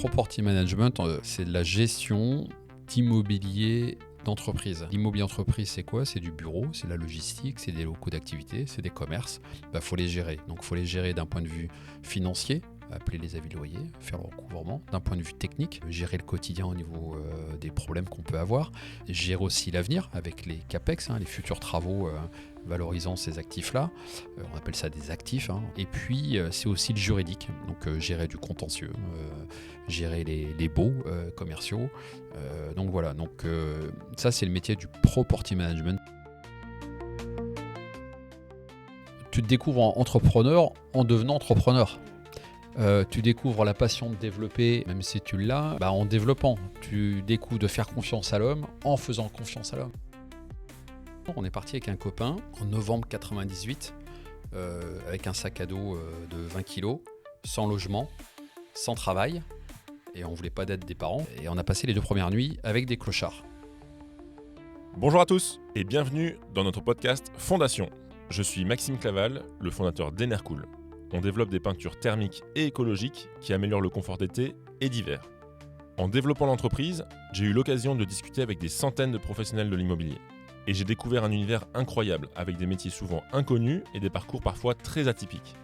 property management, c'est de la gestion d'immobilier d'entreprise. L'immobilier d'entreprise, c'est quoi ? C'est du bureau, c'est de la logistique, c'est des locaux d'activité, c'est des commerces. Faut les gérer. Donc, il faut les gérer d'un point de vue financier, appeler les avis de loyer, faire le recouvrement. D'un point de vue technique, gérer le quotidien au niveau des problèmes qu'on peut avoir. Gérer aussi l'avenir avec les CAPEX, les futurs travaux valorisant ces actifs-là. On appelle ça des actifs. Et puis, c'est aussi le juridique. Donc, gérer du contentieux, gérer les baux commerciaux. Donc, voilà. Donc, ça, c'est le métier du property management. Tu te découvres en entrepreneur en devenant entrepreneur. Tu découvres la passion de développer, même si tu l'as, en développant. Tu découvres de faire confiance à l'homme en faisant confiance à l'homme. On est parti avec un copain en novembre 98 avec un sac à dos de 20 kilos, sans logement, sans travail, et on ne voulait pas d'aide des parents. Et on a passé les 2 premières nuits avec des clochards. Bonjour à tous et bienvenue dans notre podcast Fondation. Je suis Maxime Claval, le fondateur d'Enercool. On développe des peintures thermiques et écologiques qui améliorent le confort d'été et d'hiver. En développant l'entreprise, j'ai eu l'occasion de discuter avec des centaines de professionnels de l'immobilier. Et j'ai découvert un univers incroyable avec des métiers souvent inconnus et des parcours parfois très atypiques.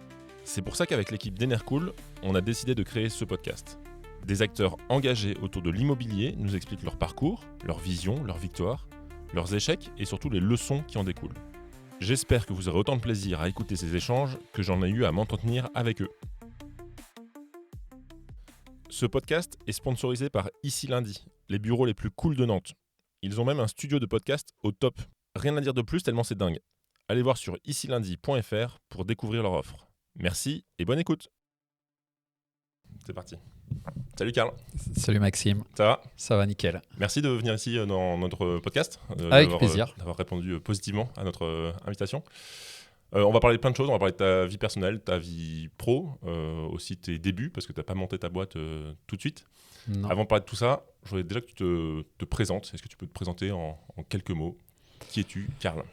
C'est pour ça qu'avec l'équipe d'Enercool, on a décidé de créer ce podcast. Des acteurs engagés autour de l'immobilier nous expliquent leur parcours, leur vision, leurs victoires, leurs échecs et surtout les leçons qui en découlent. J'espère que vous aurez autant de plaisir à écouter ces échanges que j'en ai eu à m'entretenir avec eux. Ce podcast est sponsorisé par Ici Lundi, les bureaux les plus cool de Nantes. Ils ont même un studio de podcast au top. Rien à dire de plus tellement c'est dingue. Allez voir sur icilundi.fr pour découvrir leur offre. Merci et bonne écoute. C'est parti. Salut Karl. Salut Maxime. Ça va ? Ça va nickel. Merci de venir ici dans notre podcast. Avec plaisir. D'avoir répondu positivement à notre invitation. On va parler de plein de choses. On va parler de ta vie personnelle, ta vie pro, aussi tes débuts, parce que tu n'as pas monté ta boîte tout de suite. Non. Avant de parler de tout ça, je voudrais déjà que tu te présentes. Est-ce que tu peux te présenter en quelques mots ? Qui es-tu, Karl ?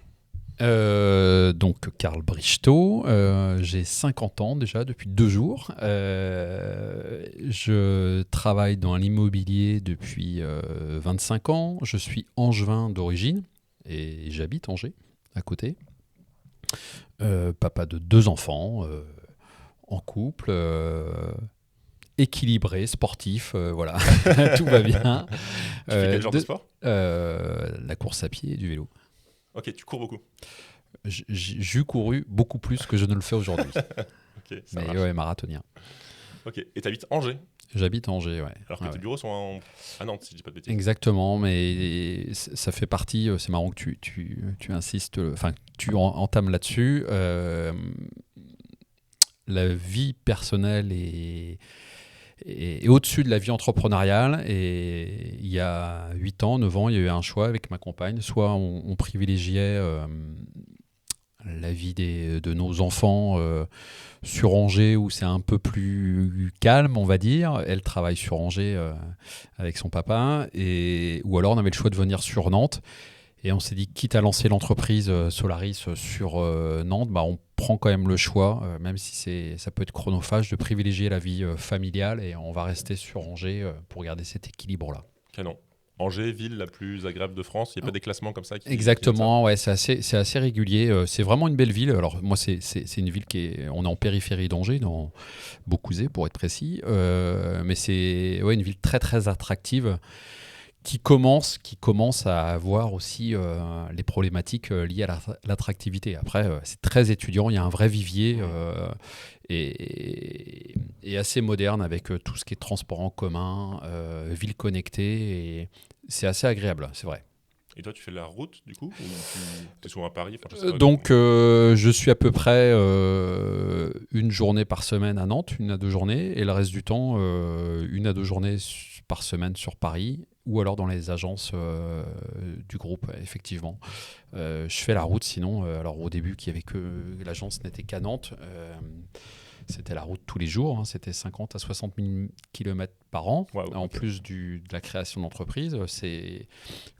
Donc Karl Brichtot, j'ai 50 ans déjà depuis 2 jours. Je travaille dans l'immobilier depuis 25 ans. Je suis angevin d'origine et j'habite Angers, à côté. Papa de 2 enfants, en couple, équilibré, sportif, voilà, tout va bien. Tu fais quel genre de sport ? La course à pied et du vélo. Ok, tu cours beaucoup. J'ai couru beaucoup plus que je ne le fais aujourd'hui. Ok, ça marche. Mais ouais, marathonien. Ok, et tu habites Angers ? J'habite Angers, ouais. Alors que tes bureaux sont à Nantes, si je dis pas de bêtises. Exactement, mais ça fait partie, c'est marrant que tu insistes, enfin, tu entames là-dessus. La vie personnelle est au-dessus de la vie entrepreneuriale, et il y a 8 ans, 9 ans, il y a eu un choix avec ma compagne. Soit on privilégiait la vie de nos enfants sur Angers, où c'est un peu plus calme, on va dire. Elle travaille sur Angers avec son papa, ou alors on avait le choix de venir sur Nantes. Et on s'est dit, quitte à lancer l'entreprise Solaris sur Nantes, on prend quand même le choix, même si ça peut être chronophage, de privilégier la vie familiale, et on va rester sur Angers pour garder cet équilibre-là. Canon. Angers, ville la plus agréable de France, il n'y a pas des classements comme ça Exactement, ouais, c'est assez régulier. C'est vraiment une belle ville. Alors moi, c'est une ville on est en périphérie d'Angers, dans Beaucouzé pour être précis, mais c'est une ville très très attractive, qui commence à avoir aussi les problématiques liées à l'attractivité. Après, c'est très étudiant, il y a un vrai vivier et assez moderne, avec tout ce qui est transport en commun, ville connectée, et c'est assez agréable, c'est vrai. Et toi, tu fais la route, du coup, ou tu es souvent à Paris ? Donc, je suis à peu près une journée par semaine à Nantes, 1 à 2 journées, et le reste du temps, 1 à 2 journées par semaine sur Paris, ou alors dans les agences du groupe, effectivement. Je fais la route sinon. Alors au début, l'agence n'était qu'à Nantes. C'était la route tous les jours. C'était 50 à 60 000 km par an. Wow, en plus de la création d'entreprise. C'est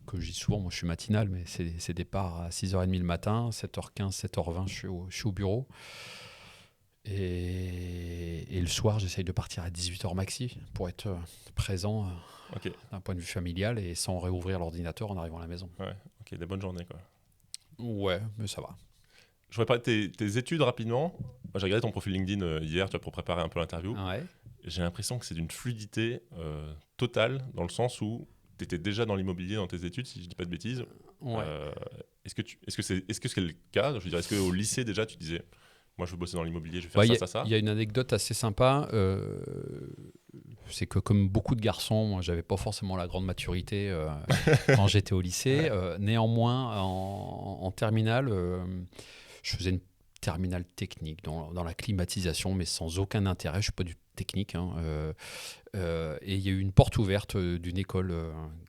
que je dis souvent, moi je suis matinal, mais c'est départ à 6h30 le matin, 7h15, 7h20, je suis au bureau. Et le soir, j'essaye de partir à 18h maxi pour être présent Ok. d'un point de vue familial et sans réouvrir l'ordinateur en arrivant à la maison. Ouais. Ok, des bonnes journées, quoi. Ouais, mais ça va. Je voudrais parler de tes études rapidement. Moi, j'ai regardé ton profil LinkedIn hier, tu vois, pour préparer un peu l'interview. Ouais. J'ai l'impression que c'est d'une fluidité totale, dans le sens où tu étais déjà dans l'immobilier dans tes études, si je dis pas de bêtises. Ouais. Est-ce que c'est le cas? Je veux dire, est-ce qu'au lycée déjà tu disais, moi je veux bosser dans l'immobilier, je vais faire ça? Il y a une anecdote assez sympa. C'est que comme beaucoup de garçons, moi j'avais pas forcément la grande maturité quand j'étais au lycée. Néanmoins, en terminale, je faisais une terminale technique dans la climatisation, mais sans aucun intérêt. Je suis pas du technique. Hein. Et il y a eu une porte ouverte d'une école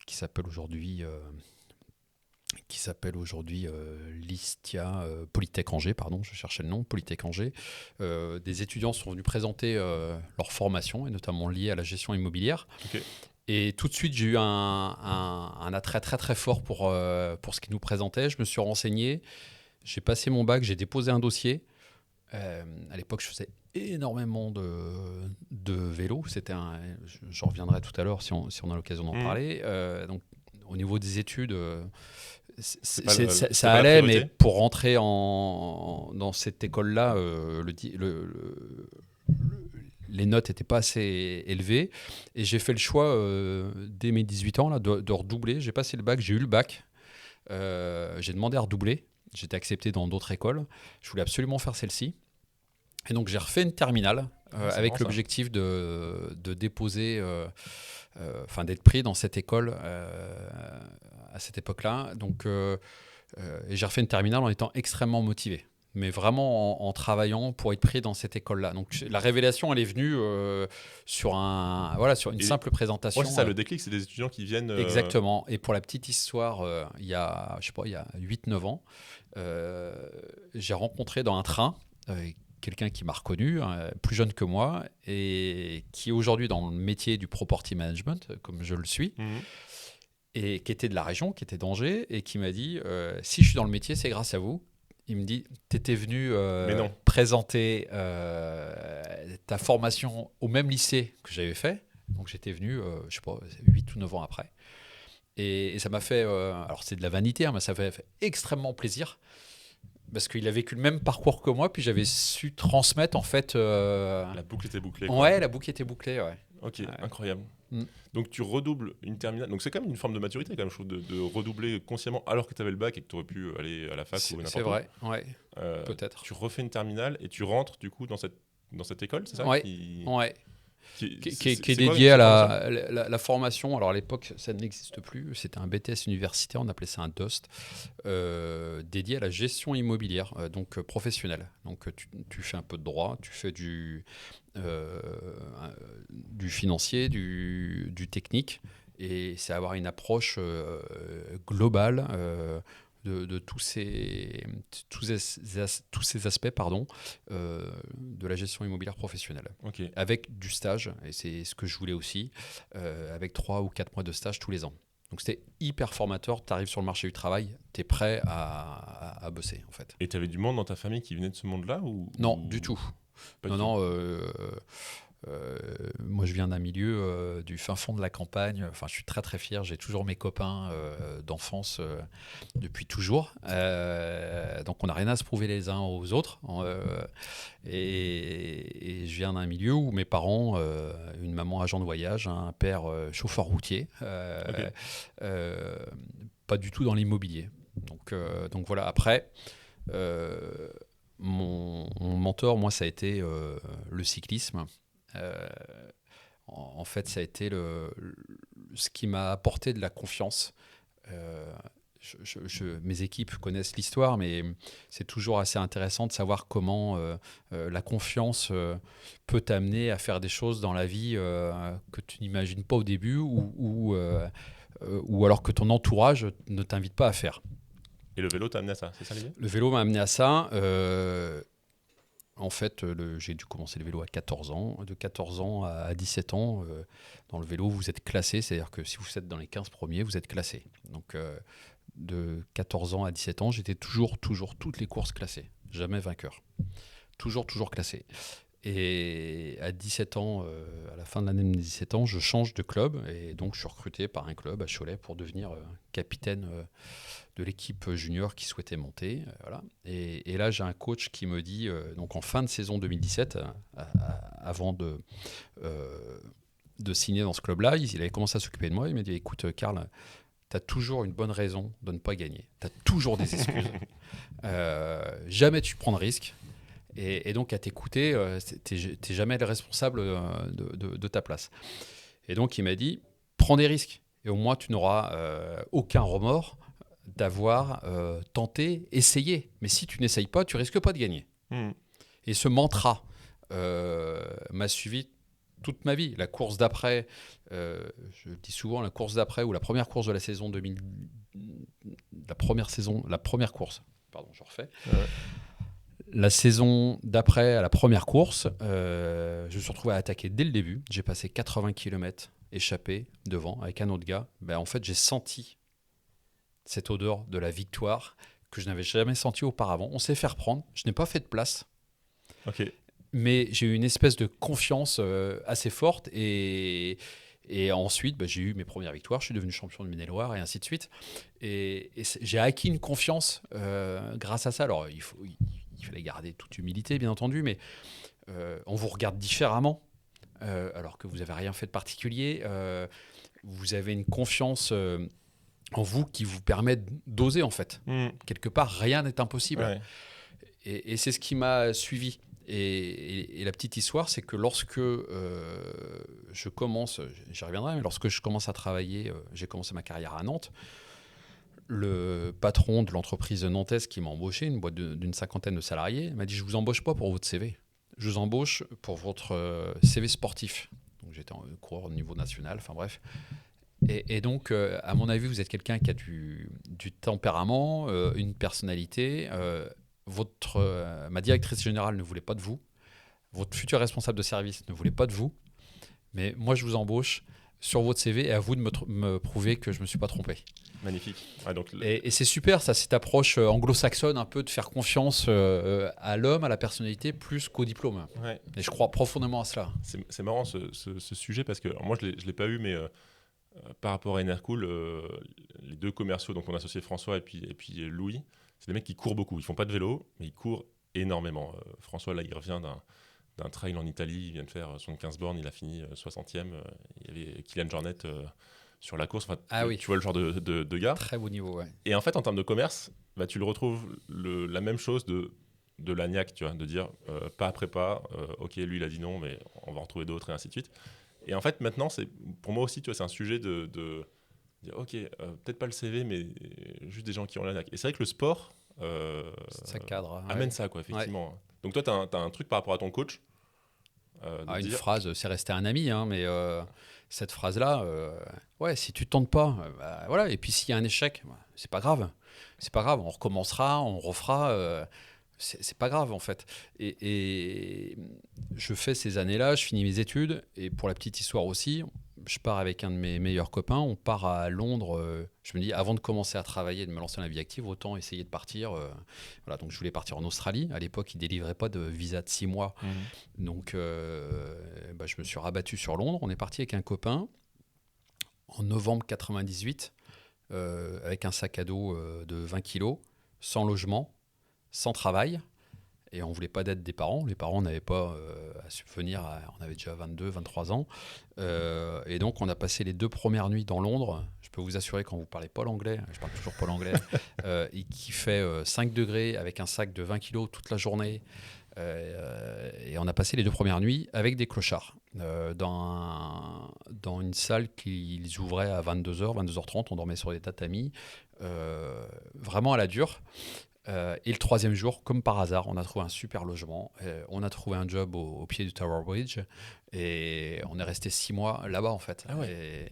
qui s'appelle aujourd'hui l'ISTIA, Polytech Angers, pardon, je cherchais le nom, Polytech Angers. Des étudiants sont venus présenter leur formation, et notamment liée à la gestion immobilière. Ok. Et tout de suite, j'ai eu un attrait très très fort pour ce qu'ils nous présentaient. Je me suis renseigné, j'ai passé mon bac, j'ai déposé un dossier. À l'époque, je faisais énormément de vélo. J'en reviendrai tout à l'heure si on a l'occasion d'en parler. Donc, au niveau des études, ça allait, mais pour rentrer dans cette école-là, les notes n'étaient pas assez élevées. Et j'ai fait le choix, dès mes 18 ans, là, de redoubler. J'ai passé le bac, j'ai eu le bac. J'ai demandé à redoubler. J'étais accepté dans d'autres écoles. Je voulais absolument faire celle-ci. Et donc, j'ai refait une terminale avec l'objectif de déposer, d'être pris dans cette école à cette époque-là. Donc, et j'ai refait une terminale en étant extrêmement motivé, mais vraiment en travaillant pour être pris dans cette école-là. Donc, la révélation, elle est venue sur une simple présentation. Ouais, c'est ça, le déclic, c'est des étudiants qui viennent... Exactement. Et pour la petite histoire, il y a 8-9 ans, j'ai rencontré dans un train quelqu'un qui m'a reconnu, plus jeune que moi, et qui est aujourd'hui dans le métier du property management, comme je le suis, et qui était de la région, qui était d'Angers, et qui m'a dit si je suis dans le métier, c'est grâce à vous. Il me dit t'étais venu présenter ta formation au même lycée que j'avais fait. Donc j'étais venu, 8 ou 9 ans après. Et ça m'a fait, alors c'est de la vanité, hein, mais ça fait extrêmement plaisir. Parce qu'il a vécu le même parcours que moi, puis j'avais su transmettre en fait. La boucle était bouclée. Quoi. Ouais, la boucle était bouclée, ouais. Ok, incroyable. Donc tu redoubles une terminale. Donc c'est quand même une forme de maturité, quand même, je trouve, de redoubler consciemment alors que tu avais le bac et que tu aurais pu aller à la fac ou n'importe où. C'est vrai, ouais. Peut-être. Tu refais une terminale et tu rentres du coup dans cette école, c'est ça? Ouais. Qui est dédié à la formation. Alors à l'époque, ça n'existe plus. C'était un BTS universitaire, on appelait ça un DOST, dédié à la gestion immobilière, donc professionnelle. Donc tu fais un peu de droit, tu fais du financier, du technique, et c'est avoir une approche globale de tous ces aspects de la gestion immobilière professionnelle. Okay. Avec du stage, et c'est ce que je voulais aussi, avec 3 ou 4 mois de stage tous les ans. Donc c'était hyper formateur, tu arrives sur le marché du travail, tu es prêt à bosser en fait. Et tu avais du monde dans ta famille qui venait de ce monde-là Non, du tout. Moi, je viens d'un milieu du fin fond de la campagne. Enfin, je suis très très fier. J'ai toujours mes copains d'enfance depuis toujours. Donc, on n'a rien à se prouver les uns aux autres. Et je viens d'un milieu où mes parents, une maman agent de voyage, un père chauffeur routier, pas du tout dans l'immobilier. Donc voilà. Après. Mon mentor, moi, ça a été le cyclisme. En fait, ça a été ce qui m'a apporté de la confiance. Mes équipes connaissent l'histoire, mais c'est toujours assez intéressant de savoir comment la confiance peut t'amener à faire des choses dans la vie que tu n'imagines pas au début ou alors que ton entourage ne t'invite pas à faire. Et le vélo t'a amené à ça, c'est ça l'idée? Le vélo m'a amené à ça. En fait, j'ai dû commencer le vélo à 14 ans. De 14 ans à 17 ans, dans le vélo, vous êtes classé. C'est-à-dire que si vous êtes dans les 15 premiers, vous êtes classé. Donc, de 14 ans à 17 ans, j'étais toujours toutes les courses classées. Jamais vainqueur. toujours classé. Et à 17 ans, à la fin de l'année de mes 17 ans, je change de club et donc je suis recruté par un club à Cholet pour devenir capitaine de l'équipe junior qui souhaitait monter. Voilà. Et là, j'ai un coach qui me dit, donc en fin de saison 2017, avant de signer dans ce club-là, il avait commencé à s'occuper de moi. Il m'a dit, écoute, Karl, tu as toujours une bonne raison de ne pas gagner. Tu as toujours des excuses. Jamais tu prends de risques. Et donc, à t'écouter, tu n'es jamais le responsable de ta place. Et donc, il m'a dit, prends des risques. Et au moins, tu n'auras aucun remords d'avoir tenté, essayé. Mais si tu n'essayes pas, tu risques pas de gagner. Et ce mantra m'a suivi toute ma vie. La course d'après, je dis souvent la course d'après ou la première course de la saison 2000, la première course. Pardon, je refais. Ouais. La saison d'après, à la première course, je me suis retrouvé à attaquer dès le début. J'ai passé 80 km échappé devant avec un autre gars. En fait, j'ai senti cette odeur de la victoire que je n'avais jamais sentie auparavant. On s'est fait reprendre. Je n'ai pas fait de place. Ok. Mais j'ai eu une espèce de confiance assez forte. Et ensuite, j'ai eu mes premières victoires. Je suis devenu champion de Maine-et-Loire et ainsi de suite. Et j'ai acquis une confiance grâce à ça. Alors, il fallait garder toute humilité, bien entendu, mais on vous regarde différemment, alors que vous n'avez rien fait de particulier. Vous avez une confiance en vous qui vous permet d'oser, en fait. Quelque part, rien n'est impossible. Ouais. Et c'est ce qui m'a suivi. Et la petite histoire, c'est que lorsque je commence, j'y reviendrai, mais lorsque je commence à travailler, j'ai commencé ma carrière à Nantes. Le patron de l'entreprise nantaise qui m'a embauché, une boîte d'une 50aine de salariés, m'a dit « Je ne vous embauche pas pour votre CV. Je vous embauche pour votre CV sportif. » Donc j'étais coureur au niveau national, enfin bref. Et donc, à mon avis, vous êtes quelqu'un qui a du tempérament, une personnalité. Ma directrice générale ne voulait pas de vous. Votre futur responsable de service ne voulait pas de vous. Mais moi, je vous embauche sur votre CV et à vous de me prouver que je ne me suis pas trompé. Magnifique. Ouais, donc Et c'est super, ça, cette approche anglo-saxonne, un peu de faire confiance à l'homme, à la personnalité, plus qu'au diplôme. ouais. Et je crois profondément à cela. C'est marrant ce sujet parce que alors moi, je ne l'ai pas eu, mais par rapport à Enercool, les deux commerciaux, donc mon associé François et puis Louis, c'est des mecs qui courent beaucoup. Ils font pas de vélo, mais ils courent énormément. François, là, il revient d'un trail en Italie. Il vient de faire 75 bornes. Il a fini 60e. Il y avait Kylian Jornet sur la course. Enfin, oui. Tu vois le genre de gars. Très beau niveau, ouais. Et en fait, en termes de commerce, tu le retrouves la même chose de l'agnac, tu vois, de dire pas après pas. Ok, lui, il a dit non, mais on va en retrouver d'autres et ainsi de suite. Et en fait, maintenant, pour moi aussi, tu vois, c'est un sujet de dire, ok, peut-être pas le CV, mais juste des gens qui ont l'agnac. Et c'est vrai que le sport ça cadre. amène ça, quoi, effectivement. Ouais. Donc toi, tu as un truc par rapport à ton coach. Une phrase, c'est resté un ami, hein, mais cette phrase-là, si tu tentes pas, voilà. Et puis s'il y a un échec, c'est pas grave. C'est pas grave, on recommencera, on refera. C'est pas grave en fait. Et je fais ces années-là, je finis mes études. Et pour la petite histoire aussi, je pars avec un de mes meilleurs copains. On part à Londres. Je me dis, avant de commencer à travailler et de me lancer dans la vie active, autant essayer de partir. Voilà, donc je voulais partir en Australie. À l'époque, ils ne délivraient pas de visa de 6 mois. Donc je me suis rabattu sur Londres. On est parti avec un copain en novembre 98 avec un sac à dos de 20 kilos, sans logement, sans travail, et on ne voulait pas d'aide des parents. Les parents n'avaient pas à subvenir, on avait déjà 22, 23 ans. Et donc, on a passé les 2 premières nuits dans Londres. Je peux vous assurer, quand vous ne parlez pas l'anglais, je parle toujours pas l'anglais, et qui fait 5 degrés avec un sac de 20 kilos toute la journée. Et on a passé les 2 premières nuits avec des clochards dans une salle qu'ils ouvraient à 22h, 22h30. On dormait sur des tatamis, vraiment à la dure. Et le 3e jour, comme par hasard, on a trouvé un super logement. On a trouvé un job au pied du Tower Bridge. Et on est resté 6 mois là-bas, en fait. Ah ouais.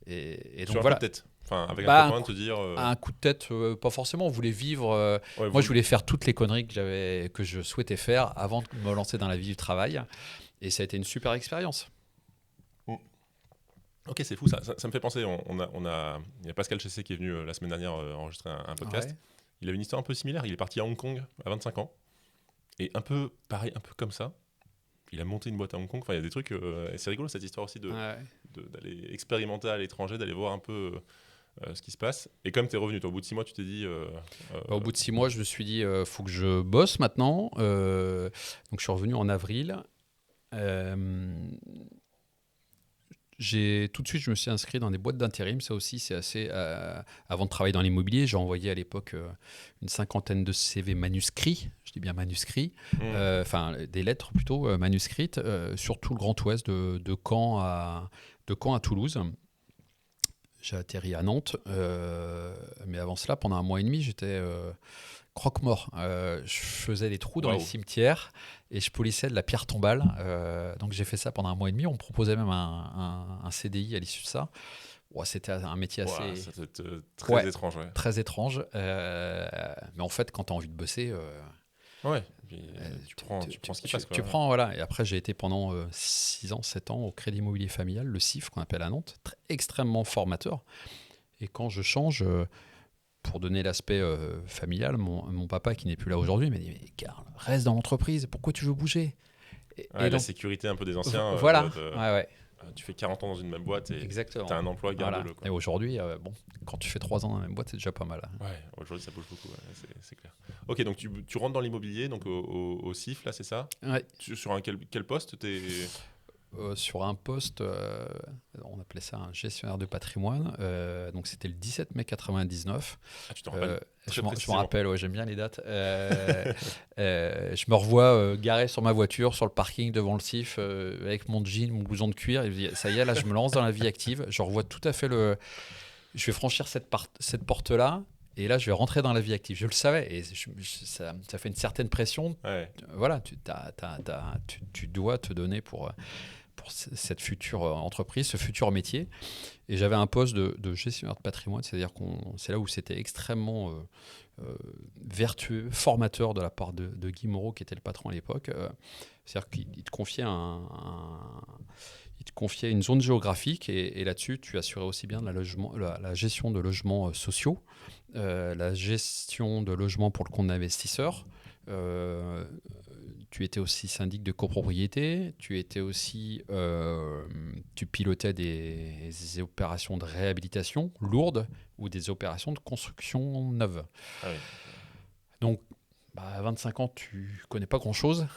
Et sur donc un voilà. coup de tête. Enfin, avec un copain, te dire. Un coup de tête, pas forcément. On voulait vivre. Moi, je voulais faire toutes les conneries que je souhaitais faire avant de me lancer dans la vie du travail. Et ça a été une super expérience. Ok, c'est fou ça. Ça me fait penser. Il y a Pascal Chessé qui est venu la semaine dernière enregistrer un podcast. Ouais. Il a une histoire un peu similaire. Il est parti à Hong Kong à 25 ans. Et un peu pareil, un peu comme ça, il a monté une boîte à Hong Kong. Enfin, il y a des trucs. Et c'est rigolo cette histoire aussi d'aller expérimenter à l'étranger, d'aller voir un peu ce qui se passe. Et comme tu es revenu, toi, au bout de 6 mois, tu t'es dit. Au bout de 6 mois, je me suis dit, faut que je bosse maintenant. Donc je suis revenu en avril. Euh, tout de suite, je me suis inscrit dans des boîtes d'intérim. Ça aussi, c'est assez. Avant de travailler dans l'immobilier, j'ai envoyé à l'époque une 50aine de CV manuscrits. Je dis bien manuscrits. Enfin, des lettres plutôt manuscrites, sur tout le Grand Ouest, de Caen à Toulouse. J'ai atterri à Nantes. Mais avant cela, pendant un mois et demi, j'étais croque-mort. Je faisais des trous dans les cimetières et je polissais de la pierre tombale. Donc j'ai fait ça pendant un mois et demi. On me proposait même un CDI à l'issue de ça. C'était un métier assez... Ça doit être très étrange. Ouais. Très étrange. Mais en fait, quand tu as envie de bosser... tu prends ce qui passe. Tu prends, voilà. Et après, j'ai été pendant 6 ans, 7 ans au Crédit Immobilier Familial, le CIF qu'on appelle à Nantes, extrêmement formateur. Et quand je change... pour donner l'aspect familial, mon papa qui n'est plus là aujourd'hui m'a dit « Mais Karl, reste dans l'entreprise, pourquoi tu veux bouger ?» La sécurité un peu des anciens. Voilà, tu fais 40 ans dans une même boîte et tu as un emploi, garde-le. Et aujourd'hui, quand tu fais 3 ans dans la même boîte, c'est déjà pas mal. Ouais, aujourd'hui ça bouge beaucoup, c'est clair. Ok, donc tu rentres dans l'immobilier, donc au CIF, là, c'est ça? Ouais. Sur quel poste t'es... Sur un poste, on appelait ça un gestionnaire de patrimoine. Donc c'était le 17 mai 99. Ah, tu t'en rappelles je m'en rappelle, j'aime bien les dates. Je me revois garé sur ma voiture, sur le parking devant le CIF, avec mon jean, mon blouson de cuir. Et ça y est, là, je me lance dans la vie active. Je revois tout à fait je vais franchir cette porte-là. Et là, je vais rentrer dans la vie active. Je le savais. Et ça fait une certaine pression. Ouais. Voilà, tu dois te donner pour cette future entreprise, ce futur métier. Et j'avais un poste de gestionnaire de patrimoine, c'est-à-dire c'est là où c'était extrêmement vertueux, formateur de la part de Guy Moreau, qui était le patron à l'époque. C'est-à-dire qu'il te confiait il te confiait une zone géographique et là-dessus, tu assurais aussi bien la gestion de logements sociaux, la gestion de logements pour le compte d'investisseurs. Tu étais aussi syndic de copropriété, tu pilotais des opérations de réhabilitation lourdes ou des opérations de construction neuve. Ah oui. Donc, à 25 ans, tu connais pas grand-chose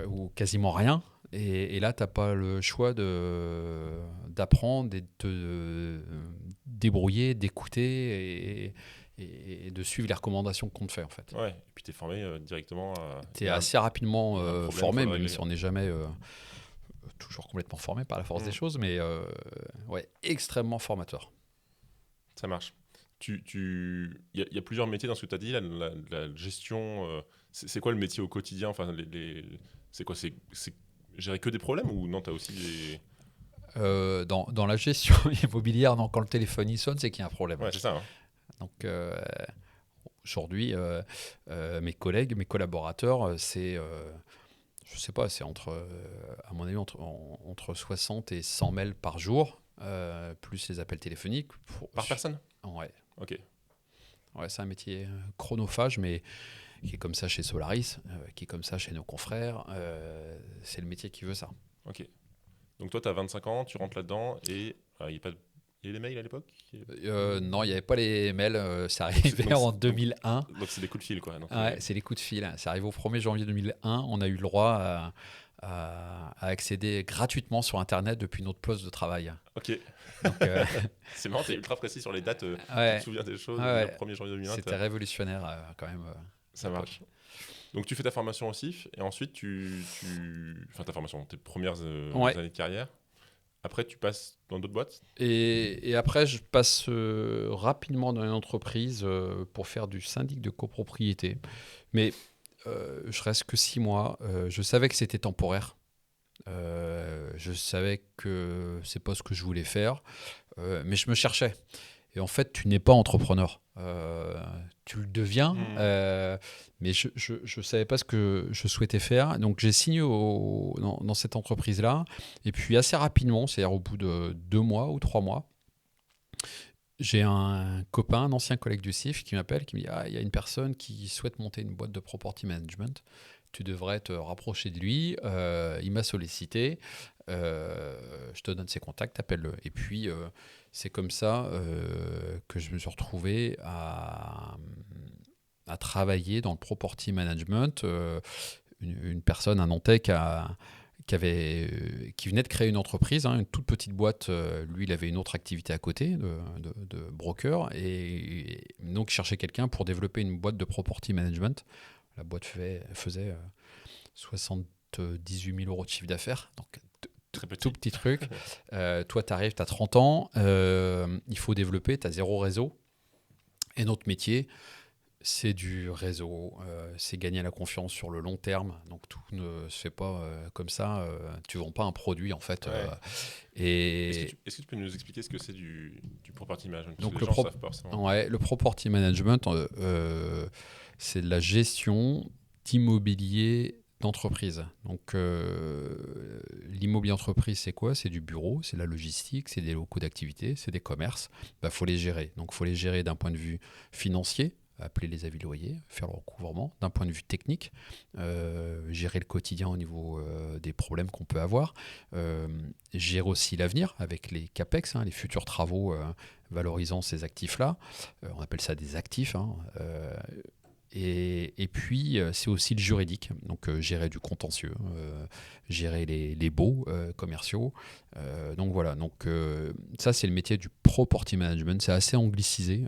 ou quasiment rien. Et là, tu n'as pas le choix d'apprendre, de te débrouiller, d'écouter et de suivre les recommandations qu'on te fait, en fait. Ouais, et puis tu es formé directement. Tu es assez rapidement formé, même si on n'est jamais toujours complètement formé par la force des choses, mais extrêmement formateur. Ça marche. Il y a plusieurs métiers dans ce que tu as dit, la gestion. C'est quoi le métier au quotidien? Enfin, c'est quoi? C'est gérer que des problèmes ou non, tu as aussi des... Dans la gestion immobilière, non, quand le téléphone il sonne, c'est qu'il y a un problème. Ouais, c'est ça. Hein. Donc aujourd'hui, mes collègues, mes collaborateurs, c'est, je sais pas, c'est à mon avis, entre 60 et 100 mails par jour, plus les appels téléphoniques. Par personne? Ouais. Ok. Ouais, c'est un métier chronophage, mais qui est comme ça chez Solaris, qui est comme ça chez nos confrères. C'est le métier qui veut ça. Ok. Donc toi, tu as 25 ans, tu rentres là-dedans et il y a les mails à l'époque? Non, il n'y avait pas les mails. Ça arrivait en 2001. Donc c'est des coups de fil, quoi. Donc, c'est les coups de fil. Ça arrive au 1er janvier 2001. On a eu le droit à accéder gratuitement sur Internet depuis notre poste de travail. Ok. Donc, c'est marrant, tu es ultra précis sur les dates. Tu te souviens des choses, le 1er janvier 2001. C'était révolutionnaire quand même. Ça marche. Donc tu fais ta formation au CIF et ensuite enfin ta formation, tes premières années de carrière. Après tu passes dans d'autres boîtes. Et après je passe rapidement dans une entreprise pour faire du syndic de copropriété. Mais je reste que 6 mois. Je savais que c'était temporaire. Je savais que c'est pas ce que je voulais faire. Mais je me cherchais. Et en fait, tu n'es pas entrepreneur. Tu le deviens, mais je ne savais pas ce que je souhaitais faire. Donc, j'ai signé dans cette entreprise-là. Et puis, assez rapidement, c'est-à-dire au bout de 2 mois ou 3 mois, j'ai un copain, un ancien collègue du CIF qui m'appelle, qui me dit « Ah, il y a une personne qui souhaite monter une boîte de property management. tu devrais te rapprocher de lui. Il m'a sollicité. Je te donne ses contacts, appelle-le. Et puis, c'est comme ça que je me suis retrouvé à travailler dans le property management. Une personne, un Nantais, qui venait de créer une entreprise, une toute petite boîte. Lui, il avait une autre activité à côté de broker. Et donc, il cherchait quelqu'un pour développer une boîte de property management. La boîte faisait 78 000 euros de chiffre d'affaires. Donc, tout petit truc. Toi, tu arrives, tu as 30 ans. Il faut développer, tu as zéro réseau. Et notre métier, c'est du réseau, c'est gagner la confiance sur le long terme. Donc tout ne se fait pas comme ça. Tu ne vends pas un produit en fait. Ouais. Est-ce que tu peux nous expliquer ce que c'est du property management? Donc les gens savent pas forcément. Ouais, le property management, c'est de la gestion d'immobilier d'entreprise. Donc l'immobilier d'entreprise, c'est quoi? C'est du bureau, c'est de la logistique, c'est des locaux d'activité, c'est des commerces. Faut les gérer. Donc il faut les gérer d'un point de vue financier, appeler les avis loyers, faire le recouvrement, d'un point de vue technique, gérer le quotidien au niveau des problèmes qu'on peut avoir, gérer aussi l'avenir avec les CAPEX, les futurs travaux valorisant ces actifs-là. On appelle ça des actifs. Et puis, c'est aussi le juridique, donc gérer du contentieux, gérer les baux commerciaux. Donc voilà, ça c'est le métier du property management. C'est assez anglicisé,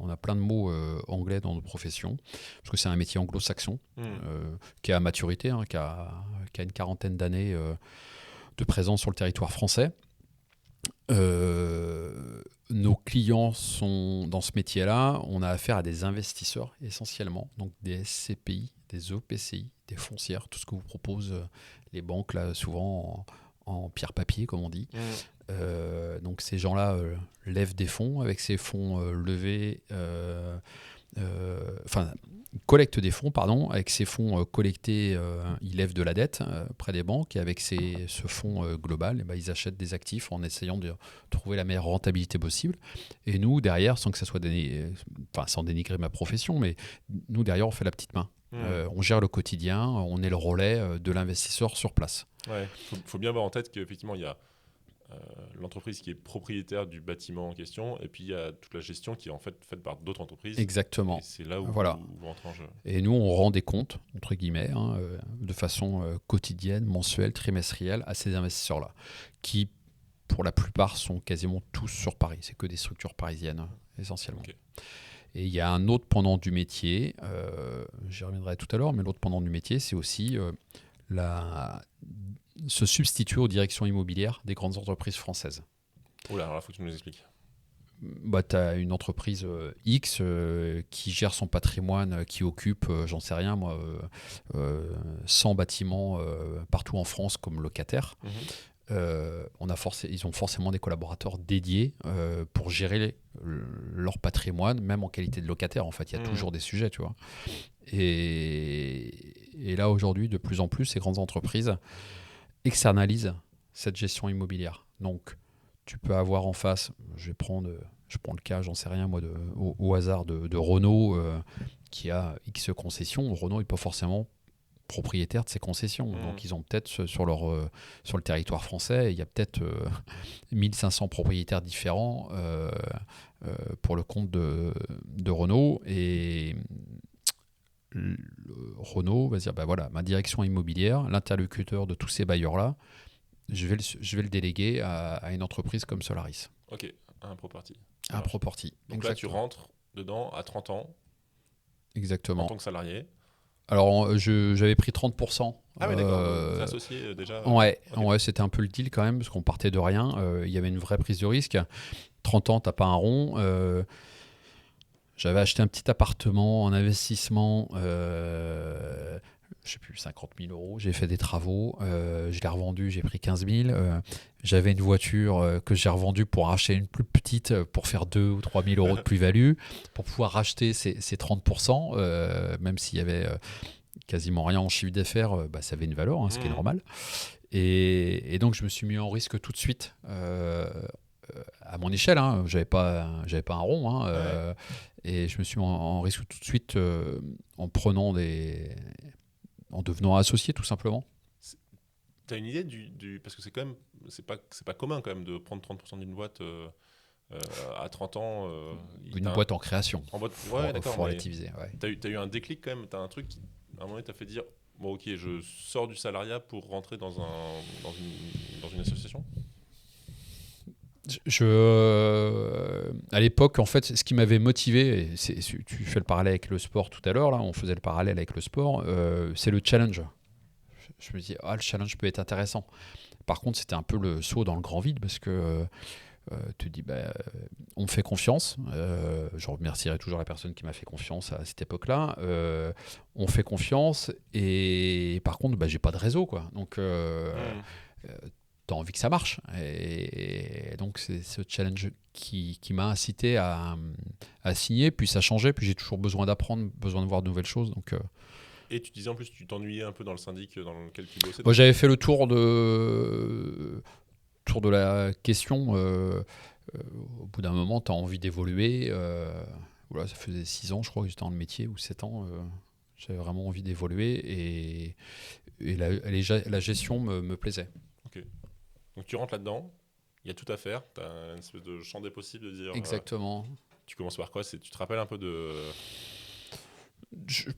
on a plein de mots anglais dans nos professions, parce que c'est un métier anglo-saxon qui est à maturité, qui a une quarantaine d'années de présence sur le territoire français. Nos clients sont dans ce métier-là. On a affaire à des investisseurs essentiellement, donc des SCPI, des OPCI, des foncières, tout ce que vous proposent les banques, là, souvent en pierre-papier, comme on dit. Donc ces gens-là lèvent des fonds. Avec ces fonds levés, collectent des fonds, pardon. Avec ces fonds collectés, ils lèvent de la dette près des banques. Et avec ce fonds global, ils achètent des actifs en essayant de trouver la meilleure rentabilité possible. Et nous, derrière, sans que ça soit sans dénigrer ma profession, mais nous, derrière, on fait la petite main. On gère le quotidien, on est le relais de l'investisseur sur place. Ouais, faut bien avoir en tête qu'effectivement, il y a l'entreprise qui est propriétaire du bâtiment en question, et puis il y a toute la gestion qui est en fait faite par d'autres entreprises. Exactement. Et c'est là où, voilà. où entre en jeu. Et nous, on rend des comptes, entre guillemets, de façon quotidienne, mensuelle, trimestrielle, à ces investisseurs-là, qui, pour la plupart, sont quasiment tous sur Paris. C'est que des structures parisiennes, essentiellement. Okay. Et il y a un autre pendant du métier, j'y reviendrai tout à l'heure, mais l'autre pendant du métier, c'est aussi se substituer aux directions immobilières des grandes entreprises françaises. Oula, alors là, il faut que tu nous expliques. Tu as une entreprise X qui gère son patrimoine, qui occupe, j'en sais rien moi, 100 bâtiments partout en France comme locataires. Ils ont forcément des collaborateurs dédiés pour gérer leur patrimoine, même en qualité de locataire. En fait, il y a toujours des sujets, tu vois. Et là, aujourd'hui, de plus en plus, ces grandes entreprises externalisent cette gestion immobilière. Donc, tu peux avoir en face, je prends le cas, j'en sais rien, moi, au hasard de Renault, qui a X concessions. Renault n'est pas forcément propriétaire de ces concessions. Donc, ils ont peut-être sur le territoire français, il y a peut-être 1500 propriétaires différents pour le compte de Renault. Et Renault va dire, voilà, ma direction immobilière, l'interlocuteur de tous ces bailleurs-là, je vais le déléguer à une entreprise comme Solaris. Ok, un property. Un property. Donc là, tu rentres dedans à 30 ans. Exactement. En tant que salarié. Alors, j'avais pris 30%. Ah oui, d'accord. T'es associé déjà. Ouais, c'était un peu le deal quand même, parce qu'on partait de rien. Il y avait une vraie prise de risque. 30 ans, t'as pas un rond. J'avais acheté un petit appartement en investissement, je sais plus, 50 000 euros. J'ai fait des travaux, je l'ai revendu, j'ai pris 15 000. J'avais une voiture que j'ai revendue pour acheter une plus petite, pour faire 2 ou 3 000 euros de plus-value, pour pouvoir racheter ces 30%, même s'il y avait quasiment rien en chiffre d'affaires, ça avait une valeur, ce qui est normal. Et donc, je me suis mis en risque tout de suite. À mon échelle, j'avais pas un rond, et je me suis mis en risque tout de suite en prenant des en devenant associé tout simplement. Tu as une idée parce que c'est quand même c'est pas commun quand même de prendre 30% d'une boîte à 30 ans. Une boîte en création. Ouais, d'accord. Faut relativiser. Ouais. Tu as eu un déclic quand même, tu as un truc qui, à un moment donné, t'a fait dire bon, ok, je sors du salariat pour rentrer dans une association. À l'époque, en fait, ce qui m'avait motivé, tu fais le parallèle avec le sport tout à l'heure, là, on faisait le parallèle avec le sport, c'est le challenge. Je me dis, le challenge peut être intéressant. Par contre, c'était un peu le saut dans le grand vide parce que tu te dis, on me fait confiance. Je remercierai toujours la personne qui m'a fait confiance à cette époque-là. On fait confiance et par contre, j'ai pas de réseau, quoi. Donc, tu as envie que ça marche. Et donc, c'est ce challenge qui m'a incité à signer. Puis ça changeait. Puis j'ai toujours besoin d'apprendre, besoin de voir de nouvelles choses. Donc, et tu disais en plus, tu t'ennuyais un peu dans le syndic dans lequel tu bossais. Moi, j'avais fait le tour de la question. Au bout d'un moment, tu as envie d'évoluer. Voilà, ça faisait 6 ans, je crois, que j'étais dans le métier, ou 7 ans. J'avais vraiment envie d'évoluer. Et la gestion me plaisait. Ok. Donc tu rentres là-dedans, il y a tout à faire. Tu as une espèce de champ des possibles de dire. Exactement. Tu commences par quoi? Tu te rappelles un peu de. Je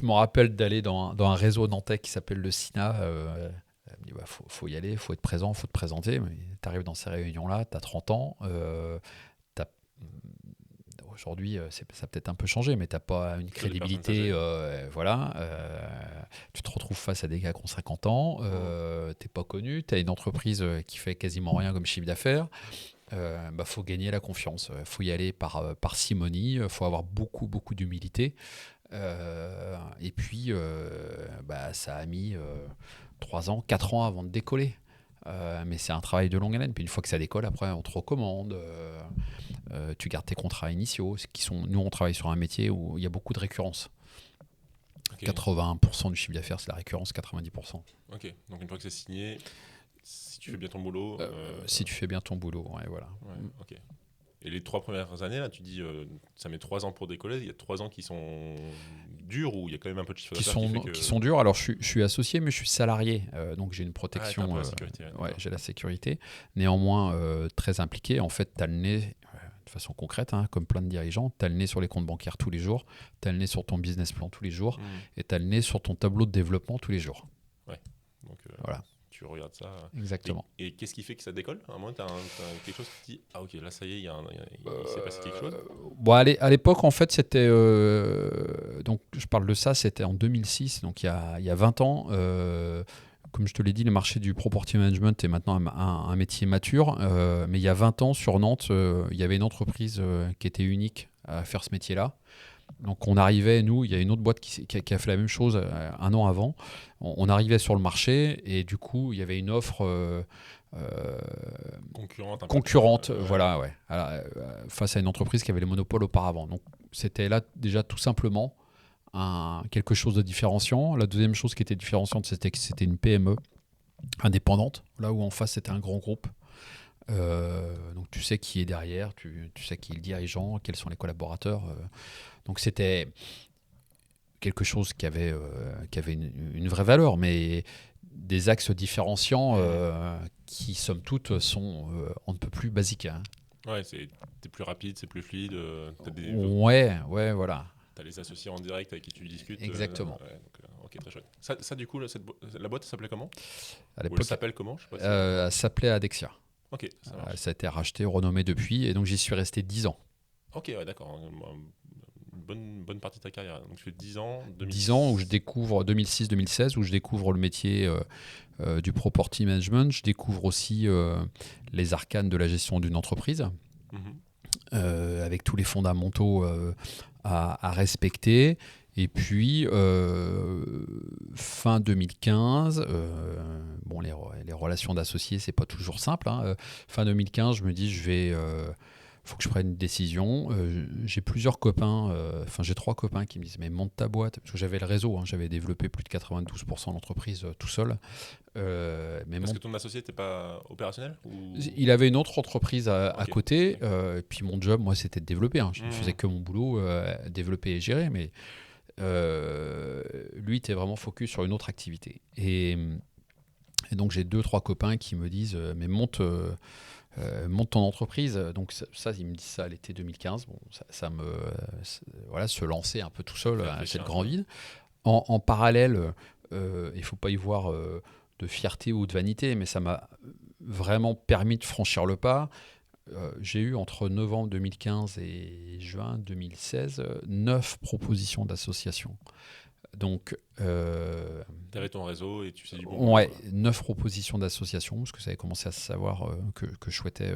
me rappelle d'aller dans un réseau nantais qui s'appelle le SINA. Elle me dit, faut y aller, faut être présent, faut te présenter. Tu arrives dans ces réunions-là, tu as 30 ans. Aujourd'hui, ça a peut-être un peu changé, mais tu n'as pas une crédibilité. Voilà. Tu te retrouves face à des gars qui ont 50 ans. Tu n'es pas connu. Tu as une entreprise qui fait quasiment rien comme chiffre d'affaires. Faut gagner la confiance. Faut y aller par parcimonie. Faut avoir beaucoup, beaucoup d'humilité. Et puis, ça a mis 3 ans, 4 ans avant de décoller. Mais c'est un travail de longue haleine. Puis une fois que ça décolle, après, on te recommande. Tu gardes tes contrats initiaux. Nous, on travaille sur un métier où il y a beaucoup de récurrence. Okay. 80% du chiffre d'affaires, c'est la récurrence, 90%. Ok, donc une fois que c'est signé, si tu fais bien ton boulot... Si tu fais bien ton boulot, ouais, voilà. Ouais, ok. Et les 3 premières années, là, tu dis, ça met 3 ans pour décoller. Il y a 3 ans qui sont durs ou il y a quand même un peu de chiffre d'affaires qui sont durs. Alors, je suis associé, mais je suis salarié. Donc, j'ai une protection. La sécurité, j'ai la sécurité. Néanmoins, très impliqué. En fait, tu as le nez, de façon concrète, comme plein de dirigeants, tu as le nez sur les comptes bancaires tous les jours. Tu as le nez sur ton business plan tous les jours. Et tu as le nez sur ton tableau de développement tous les jours. Ouais. Donc, voilà. Tu regardes ça. Exactement. Et qu'est-ce qui fait que ça décolle? À un moment, tu as quelque chose qui te dit ah ok, là ça y est, il s'est passé quelque chose. À l'époque, en fait, c'était donc je parle de ça, c'était en 2006, donc il y a 20 ans. Comme je te l'ai dit, le marché du property management est maintenant un métier mature. Mais il y a 20 ans, sur Nantes, il y avait une entreprise qui était unique à faire ce métier-là. Donc on arrivait, nous, il y a une autre boîte qui a fait la même chose un an avant. On arrivait sur le marché et du coup, il y avait une offre concurrente voilà, ouais, face à une entreprise qui avait les monopoles auparavant. Donc c'était là déjà tout simplement quelque chose de différenciant. La deuxième chose qui était différenciante, c'était que c'était une PME indépendante, là où en face c'était un grand groupe. Donc tu sais qui est derrière, tu sais qui est le dirigeant, quels sont les collaborateurs. Donc c'était quelque chose qui avait une vraie valeur, mais des axes différenciants qui, somme toute, sont on ne peut plus basiques. Ouais, t'es plus rapide, c'est plus fluide. Ouais, voilà. Tu as les associés en direct avec qui tu discutes. Exactement. Ok, très chouette. Ça du coup, la boîte s'appelait comment? À l'époque, elle s'appelle comment? Je sais pas elle s'appelait Adexia. Ok, ça marche. Ça a été racheté, renommé depuis, et donc j'y suis resté 10 ans. Ok, ouais, d'accord. Bonne partie de ta carrière. Donc tu fais 10 ans. 10 ans où je découvre 2006-2016, où je découvre le métier du property management. Je découvre aussi les arcanes de la gestion d'une entreprise, avec tous les fondamentaux à respecter. Et puis, fin 2015, les relations d'associés, c'est pas toujours simple. Fin 2015, je me dis, faut que je prenne une décision. J'ai plusieurs copains, j'ai 3 copains qui me disent, mais monte ta boîte. Parce que j'avais le réseau, j'avais développé plus de 92% de l'entreprise tout seul. Parce que ton associé n'était pas opérationnel Il avait une autre entreprise à côté. Et puis mon job, moi, c'était de développer. Je ne faisais que mon boulot, développer et gérer. Mais lui était vraiment focus sur une autre activité. Et donc j'ai 2-3 copains qui me disent mais monte ton entreprise. Donc ça, ils me disent ça à l'été 2015. Bon, voilà, se lancer un peu tout seul à cette grande ville. En parallèle, il ne faut pas y voir de fierté ou de vanité, mais ça m'a vraiment permis de franchir le pas. J'ai eu entre novembre 2015 et juin 2016 9 propositions d'association. Donc, tu avais ton réseau et tu sais du bon. Ouais, 9 propositions d'association, parce que ça avait commencé à savoir que je souhaitais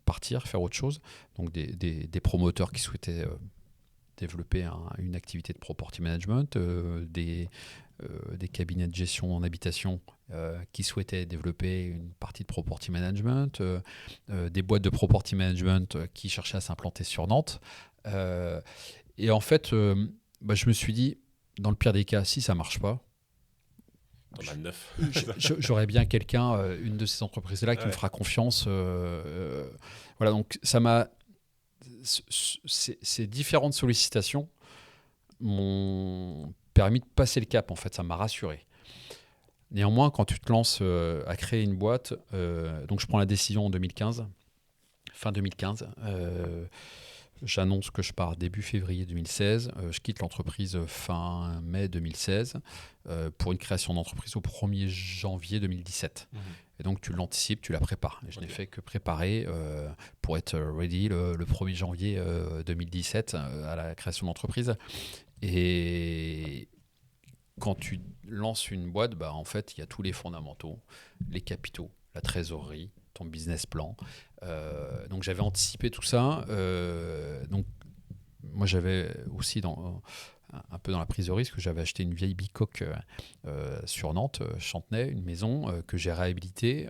partir, faire autre chose. Donc, des promoteurs qui souhaitaient développer une activité de property management, des cabinets de gestion en habitation qui souhaitaient développer une partie de property management, des boîtes de property management qui cherchaient à s'implanter sur Nantes. Et en fait, je me suis dit, dans le pire des cas, si ça ne marche pas, j'aurais bien quelqu'un, une de ces entreprises-là, qui me fera confiance. Voilà, donc ça m'a... Ces différentes sollicitations m'ont permis de passer le cap, en fait, ça m'a rassuré. Néanmoins, quand tu te lances à créer une boîte, donc je prends la décision en 2015, fin 2015, j'annonce que je pars début février 2016, je quitte l'entreprise fin mai 2016 pour une création d'entreprise au 1er janvier 2017. Et donc tu l'anticipes, tu la prépares. Et je n'ai fait que préparer pour être ready le 1er janvier 2017 à la création d'entreprise. Et quand tu lances une boîte, en fait, il y a tous les fondamentaux, les capitaux, la trésorerie, ton business plan. Donc j'avais anticipé tout ça. Donc moi j'avais aussi un peu dans la prise de risque, j'avais acheté une vieille bicoque sur Nantes, Chantenay, une maison que j'ai réhabilitée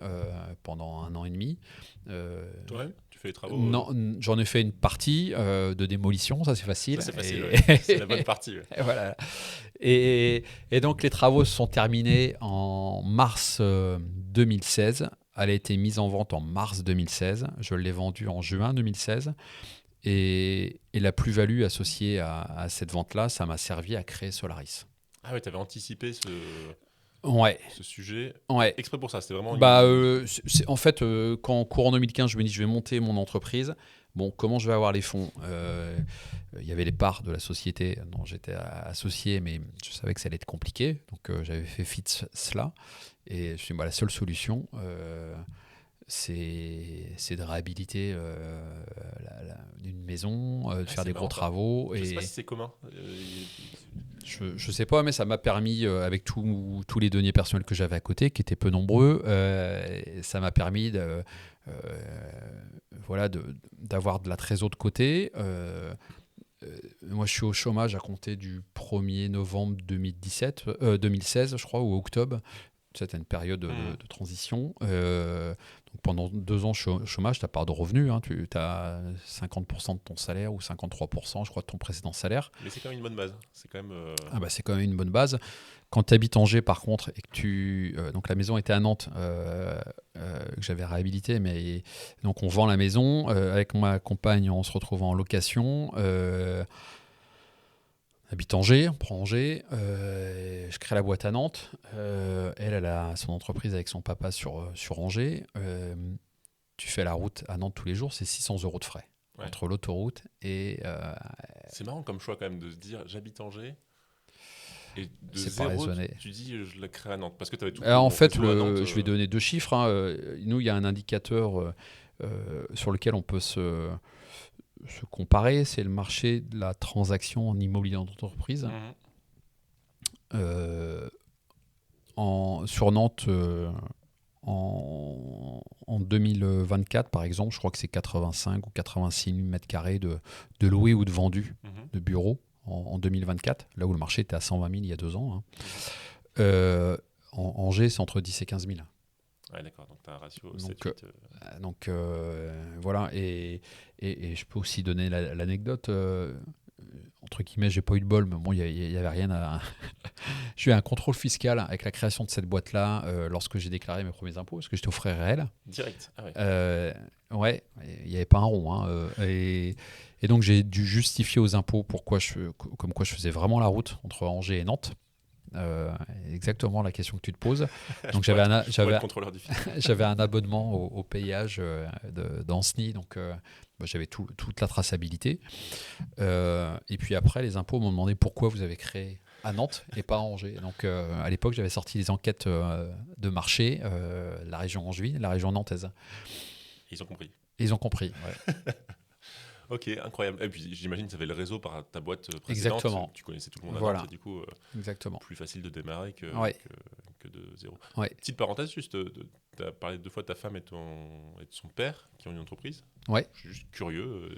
pendant 1 an et demi. Toi-même, tu fais les travaux? Non, j'en ai fait une partie de démolition, ça c'est facile. Ça, c'est facile, c'est la bonne partie. Voilà. Et donc les travaux se sont terminés en mars 2016. Elle a été mise en vente en mars 2016. Je l'ai vendue en juin 2016. Et la plus-value associée à cette vente-là, ça m'a servi à créer Solaris. Ah ouais, tu avais anticipé ce sujet exprès pour ça. C'était vraiment... En fait, quand courant 2015, je me dis je vais monter mon entreprise. Bon, comment je vais avoir les fonds? Il y avait les parts de la société dont j'étais associé, mais je savais que ça allait être compliqué. Donc, j'avais fait fi de cela. Et je me suis dit, la seule solution, c'est de réhabiliter une maison, de faire des gros travaux. Je ne sais pas si c'est commun. Je sais pas, mais ça m'a permis, avec tous les deniers personnels que j'avais à côté, qui étaient peu nombreux, ça m'a permis d'avoir de la trésor de côté. Moi, je suis au chômage à compter du 1er novembre 2016, je crois, ou octobre. C'était une période de transition. Donc pendant 2 ans chômage, tu n'as pas de revenus. Tu as 50% de ton salaire ou 53%, je crois, de ton précédent salaire. Mais c'est quand même une bonne base. C'est quand même, c'est quand même une bonne base. Quand tu habites Angers, par contre, et que donc la maison était à Nantes, que j'avais réhabilitée, mais donc on vend la maison. Avec ma compagne, on se retrouve en location. Habite Angers, on prend Angers, je crée la boîte à Nantes, elle a son entreprise avec son papa sur Angers, tu fais la route à Nantes tous les jours, c'est 600 € de frais, entre l'autoroute et... C'est marrant comme choix quand même de se dire j'habite Angers et de c'est zéro, pas raisonné. tu dis je la crée à Nantes parce que tu avais tout... En fait, je vais donner 2 chiffres, nous il y a un indicateur sur lequel on peut se comparer, c'est le marché de la transaction en immobilier d'entreprise. Sur Nantes, en 2024, par exemple, je crois que c'est 85 ou 86 000 m² de loués ou de vendus de bureaux en 2024, là où le marché était à 120 000 il y a 2 ans. En Angers, c'est entre 10 et 15 000. Ouais, d'accord, donc tu as un ratio 7-8. Donc voilà, et je peux aussi donner l'anecdote. entre guillemets, j'ai pas eu de bol, mais bon, il y avait rien à. J'ai eu un contrôle fiscal avec la création de cette boîte-là lorsque j'ai déclaré mes premiers impôts, parce que j'étais au frais réel. Direct. Ah ouais. Ouais, il n'y avait pas un rond. Hein, et donc, j'ai dû justifier aux impôts comme quoi je faisais vraiment la route entre Angers et Nantes. Exactement la question que tu te poses. Donc, j'avais un abonnement au péage d'Anceny, donc j'avais toute la traçabilité. Et puis après, les impôts m'ont demandé pourquoi vous avez créé à Nantes et pas à Angers. Donc, à l'époque, j'avais sorti les enquêtes de marché, la région Angevine, la région nantaise. Ils ont compris. Ils ont compris, ouais. Ok, incroyable. Et puis j'imagine que tu avais le réseau par ta boîte précédente. Exactement. Tu connaissais tout le monde à Voilà. Nantes, et du coup, Exactement. plus facile de démarrer que de zéro. Ouais. Petite parenthèse, juste, tu as parlé 2 fois de ta femme et de son père qui ont une entreprise. Ouais. Je suis juste curieux,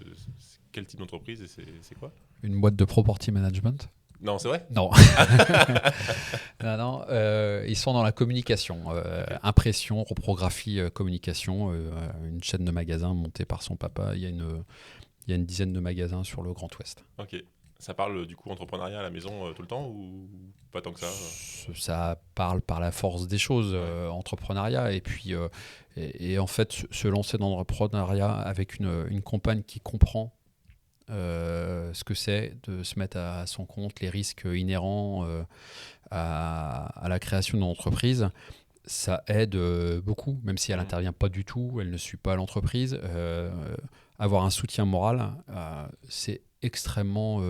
quel type d'entreprise et c'est quoi? Une boîte de property management. Non, c'est vrai? Non. non, ils sont dans la communication. Impression, reprographie, communication. Une chaîne de magasins montée par son papa. Il y a une dizaine de magasins sur le Grand Ouest. Ok. Ça parle du coup entrepreneuriat à la maison tout le temps ou pas tant que ça? Ça parle par la force des choses, entrepreneuriat. Et puis, et en fait, se lancer dans l'entrepreneuriat avec une compagne qui comprend ce que c'est de se mettre à son compte, les risques inhérents à la création d'une entreprise, ça aide beaucoup, même si elle n'intervient pas du tout, elle ne suit pas l'entreprise. Avoir un soutien moral, c'est extrêmement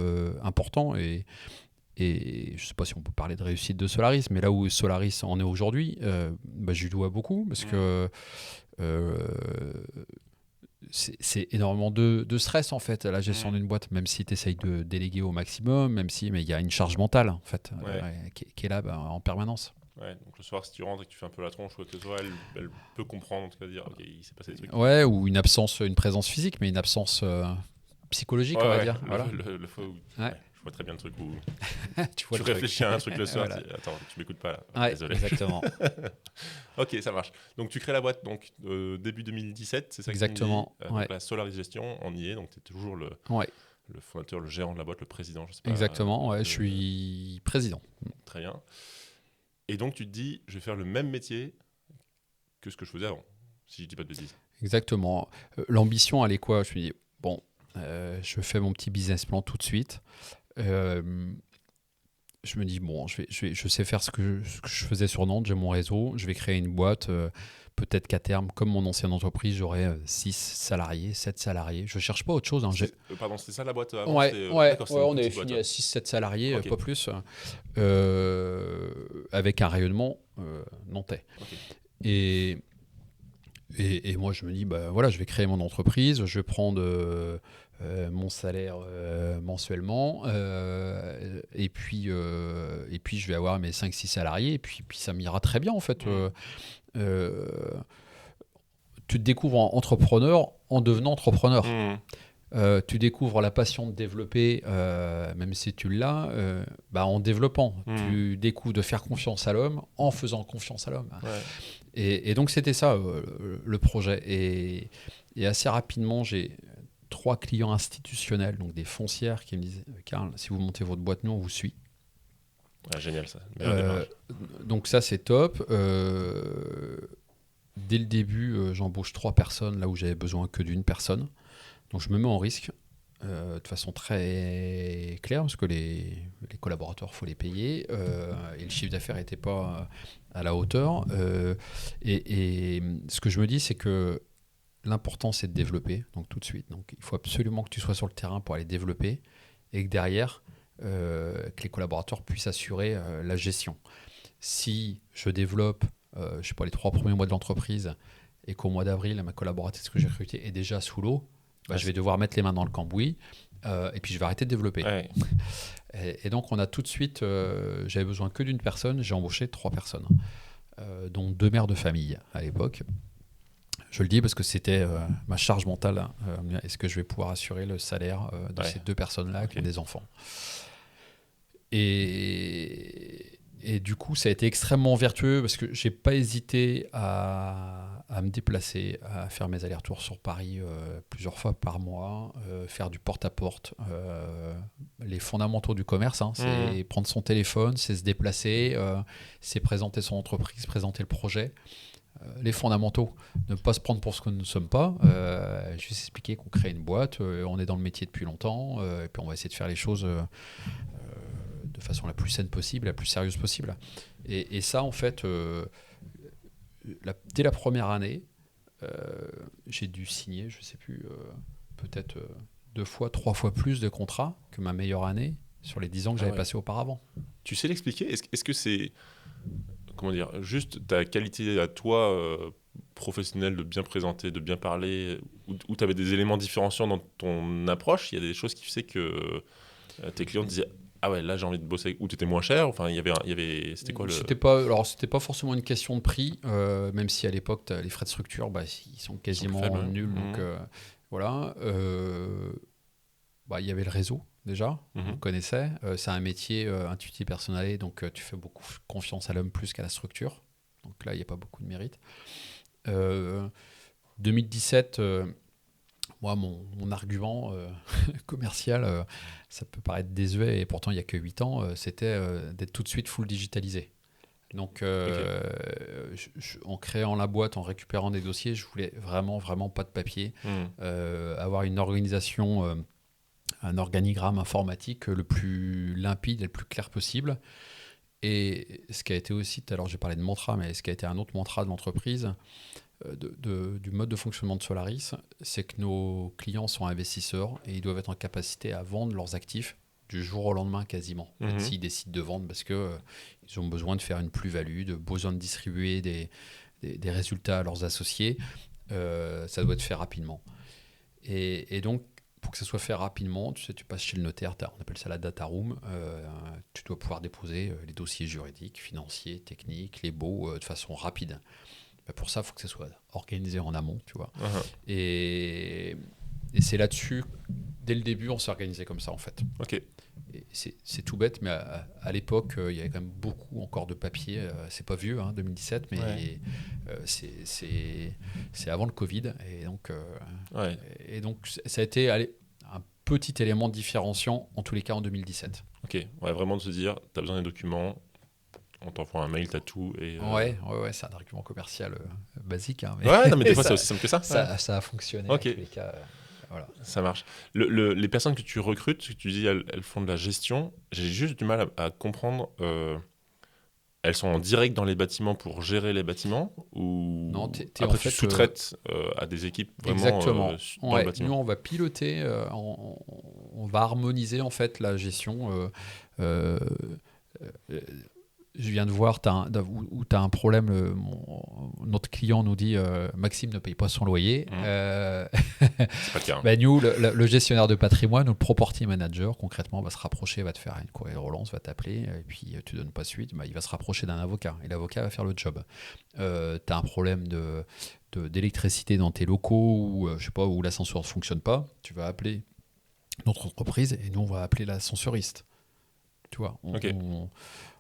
important. Et je ne sais pas si on peut parler de réussite de Solaris, mais là où Solaris en est aujourd'hui, je lui dois beaucoup, parce que c'est énormément de stress en fait, la gestion d'une boîte, même si tu essayes de déléguer au maximum, mais il y a une charge mentale en fait, qui est là en permanence. Ouais, donc le soir, si tu rentres et que tu fais un peu la tronche ou que ce soit, elle peut comprendre, en tout cas, dire ok, il s'est passé des trucs. Ouais, ou une présence physique, mais une absence psychologique, on va dire. Voilà. Le fois où je vois très bien le truc où tu vois réfléchis à un truc le soir, voilà. Attends, tu m'écoutes pas là. Désolé. Exactement. Ok, ça marche. Donc tu crées la boîte début 2017, c'est ça? Exactement. Que tu me dis, donc la Solaris Gestion, on y est, donc tu es toujours le fondateur, le gérant de la boîte, le président, je sais pas. Exactement, je suis président. Très bien. Et donc tu te dis, je vais faire le même métier que ce que je faisais avant, si je dis pas de bêtises. Exactement. L'ambition, elle est quoi? Je me dis, bon, je fais mon petit business plan tout de suite. Je me dis, bon, je sais faire ce que je faisais sur Nantes, j'ai mon réseau, je vais créer une boîte. Peut-être qu'à terme, comme mon ancienne entreprise, j'aurai 6 salariés, 7 salariés. Je ne cherche pas autre chose. Hein. Pardon, c'était ça la boîte avant? On avait fini à 6-7 salariés, pas plus, avec un rayonnement nantais. Okay. Et moi, je me dis, voilà, je vais créer mon entreprise, je vais prendre mon salaire mensuellement, et puis je vais avoir mes 5-6 salariés, et puis ça m'ira très bien, en fait. Tu te découvres entrepreneur en devenant entrepreneur. Tu découvres la passion de développer, même si tu l'as, en développant. Tu découvres de faire confiance à l'homme en faisant confiance à l'homme. Ouais. Et donc, c'était ça, le projet. Et assez rapidement, j'ai 3 clients institutionnels, donc des foncières, qui me disent « Karl, si vous montez votre boîte, nous, on vous suit. » Génial, ça. Donc ça, c'est top. Dès le début, j'embauche 3 personnes, là où j'avais besoin que d'une personne. Donc je me mets en risque de façon très claire, parce que les collaborateurs, il faut les payer, et le chiffre d'affaires n'était pas à la hauteur. Et ce que je me dis, c'est que l'important, c'est de développer, donc tout de suite. Donc il faut absolument que tu sois sur le terrain pour aller développer, et que derrière, que les collaborateurs puissent assurer la gestion. Si je développe, je sais pas, les 3 premiers mois de l'entreprise, et qu'au mois d'avril, ma collaboratrice que j'ai recrutée est déjà sous l'eau, je vais devoir mettre les mains dans le cambouis, et puis je vais arrêter de développer. Ouais. Et donc, on a tout de suite, j'avais besoin que d'une personne, j'ai embauché 3 personnes, dont 2 mères de famille à l'époque. Je le dis parce que c'était ma charge mentale. Est-ce que je vais pouvoir assurer le salaire de ces 2 personnes-là qui ont des enfants? Et du coup, ça a été extrêmement vertueux, parce que j'ai pas hésité à à me déplacer, à faire mes allers-retours sur Paris plusieurs fois par mois, faire du porte-à-porte. Les fondamentaux du commerce, c'est prendre son téléphone, c'est se déplacer, c'est présenter son entreprise, présenter le projet. Les fondamentaux, ne pas se prendre pour ce que nous ne sommes pas, juste expliquer qu'on crée une boîte, on est dans le métier depuis longtemps, et puis on va essayer de faire les choses de façon la plus saine possible, la plus sérieuse possible. Et ça, en fait, dès la première année, j'ai dû signer, je ne sais plus, peut-être 2 fois, 3 fois plus de contrats que ma meilleure année sur les 10 ans que j'avais passé auparavant. Tu sais l'expliquer ? Est-ce que c'est, comment dire, juste ta qualité à toi professionnelle de bien présenter, de bien parler, ou tu avais des éléments différenciants dans ton approche ? Il y a des choses qui faisaient que tes clients te disaient ah ouais, là j'ai envie de bosser, ou tu étais moins cher, enfin il y avait c'était quoi le... C'était pas forcément une question de prix, même si à l'époque les frais de structure ils sont quasiment nuls, donc voilà. Il y avait le réseau déjà, on connaissait, c'est un métier intuitif personnalisé, donc tu fais beaucoup confiance à l'homme plus qu'à la structure, donc là il n'y a pas beaucoup de mérite. 2017, moi, mon argument commercial, ça peut paraître désuet, et pourtant il n'y a que 8 ans, c'était d'être tout de suite full digitalisé. Donc, en créant la boîte, en récupérant des dossiers, je voulais vraiment pas de papier, avoir une organisation, un organigramme informatique le plus limpide et le plus clair possible. Et ce qui a été aussi, tout à l'heure j'ai parlé de mantra, mais ce qui a été un autre mantra de l'entreprise, du mode de fonctionnement de Solaris, c'est que nos clients sont investisseurs et ils doivent être en capacité à vendre leurs actifs du jour au lendemain quasiment. S'ils décident de vendre parce qu'ils ont besoin de faire une plus-value, de besoin de distribuer des résultats à leurs associés, ça doit être fait rapidement. Et donc, pour que ça soit fait rapidement, tu passes chez le notaire, on appelle ça la data room, tu dois pouvoir déposer les dossiers juridiques, financiers, techniques, les baux de façon rapide. Pour ça, il faut que ça soit organisé en amont, tu vois. Et c'est là-dessus, dès le début, on s'est organisé comme ça, en fait. Ok. Et c'est tout bête, mais à l'époque, il y avait quand même beaucoup encore de papier. C'est pas vieux, 2017, mais c'est avant le Covid. Et donc, ça a été un petit élément différenciant, en tous les cas, en 2017. Ok, vraiment de se dire, tu as besoin des documents, on t'envoie un mail, t'as tout. Ouais, c'est un argument commercial basique. Mais ouais, non, mais des fois, c'est aussi simple que ça. Ça a fonctionné. Ok. En tous les cas, voilà. Ça marche. Les personnes que tu recrutes, tu dis elles font de la gestion, j'ai juste du mal à comprendre. Elles sont en direct dans les bâtiments pour gérer les bâtiments, ou non, après tu sous-traites à des équipes vraiment dans le bâtiment. Nous, on va piloter, on va harmoniser en fait la gestion. Je viens de voir où tu as un problème. Notre client nous dit Maxime ne paye pas son loyer. C'est pas le cas. Nous, le gestionnaire de patrimoine ou le property manager, concrètement, va se rapprocher, va te faire une courrier de relance, va t'appeler, et puis tu ne donnes pas suite. Il va se rapprocher d'un avocat et l'avocat va faire le job. Tu as un problème d'électricité dans tes locaux, ou je sais pas, où l'ascenseur ne fonctionne pas. Tu vas appeler notre entreprise et nous, on va appeler l'ascensoriste. Tu vois, c'est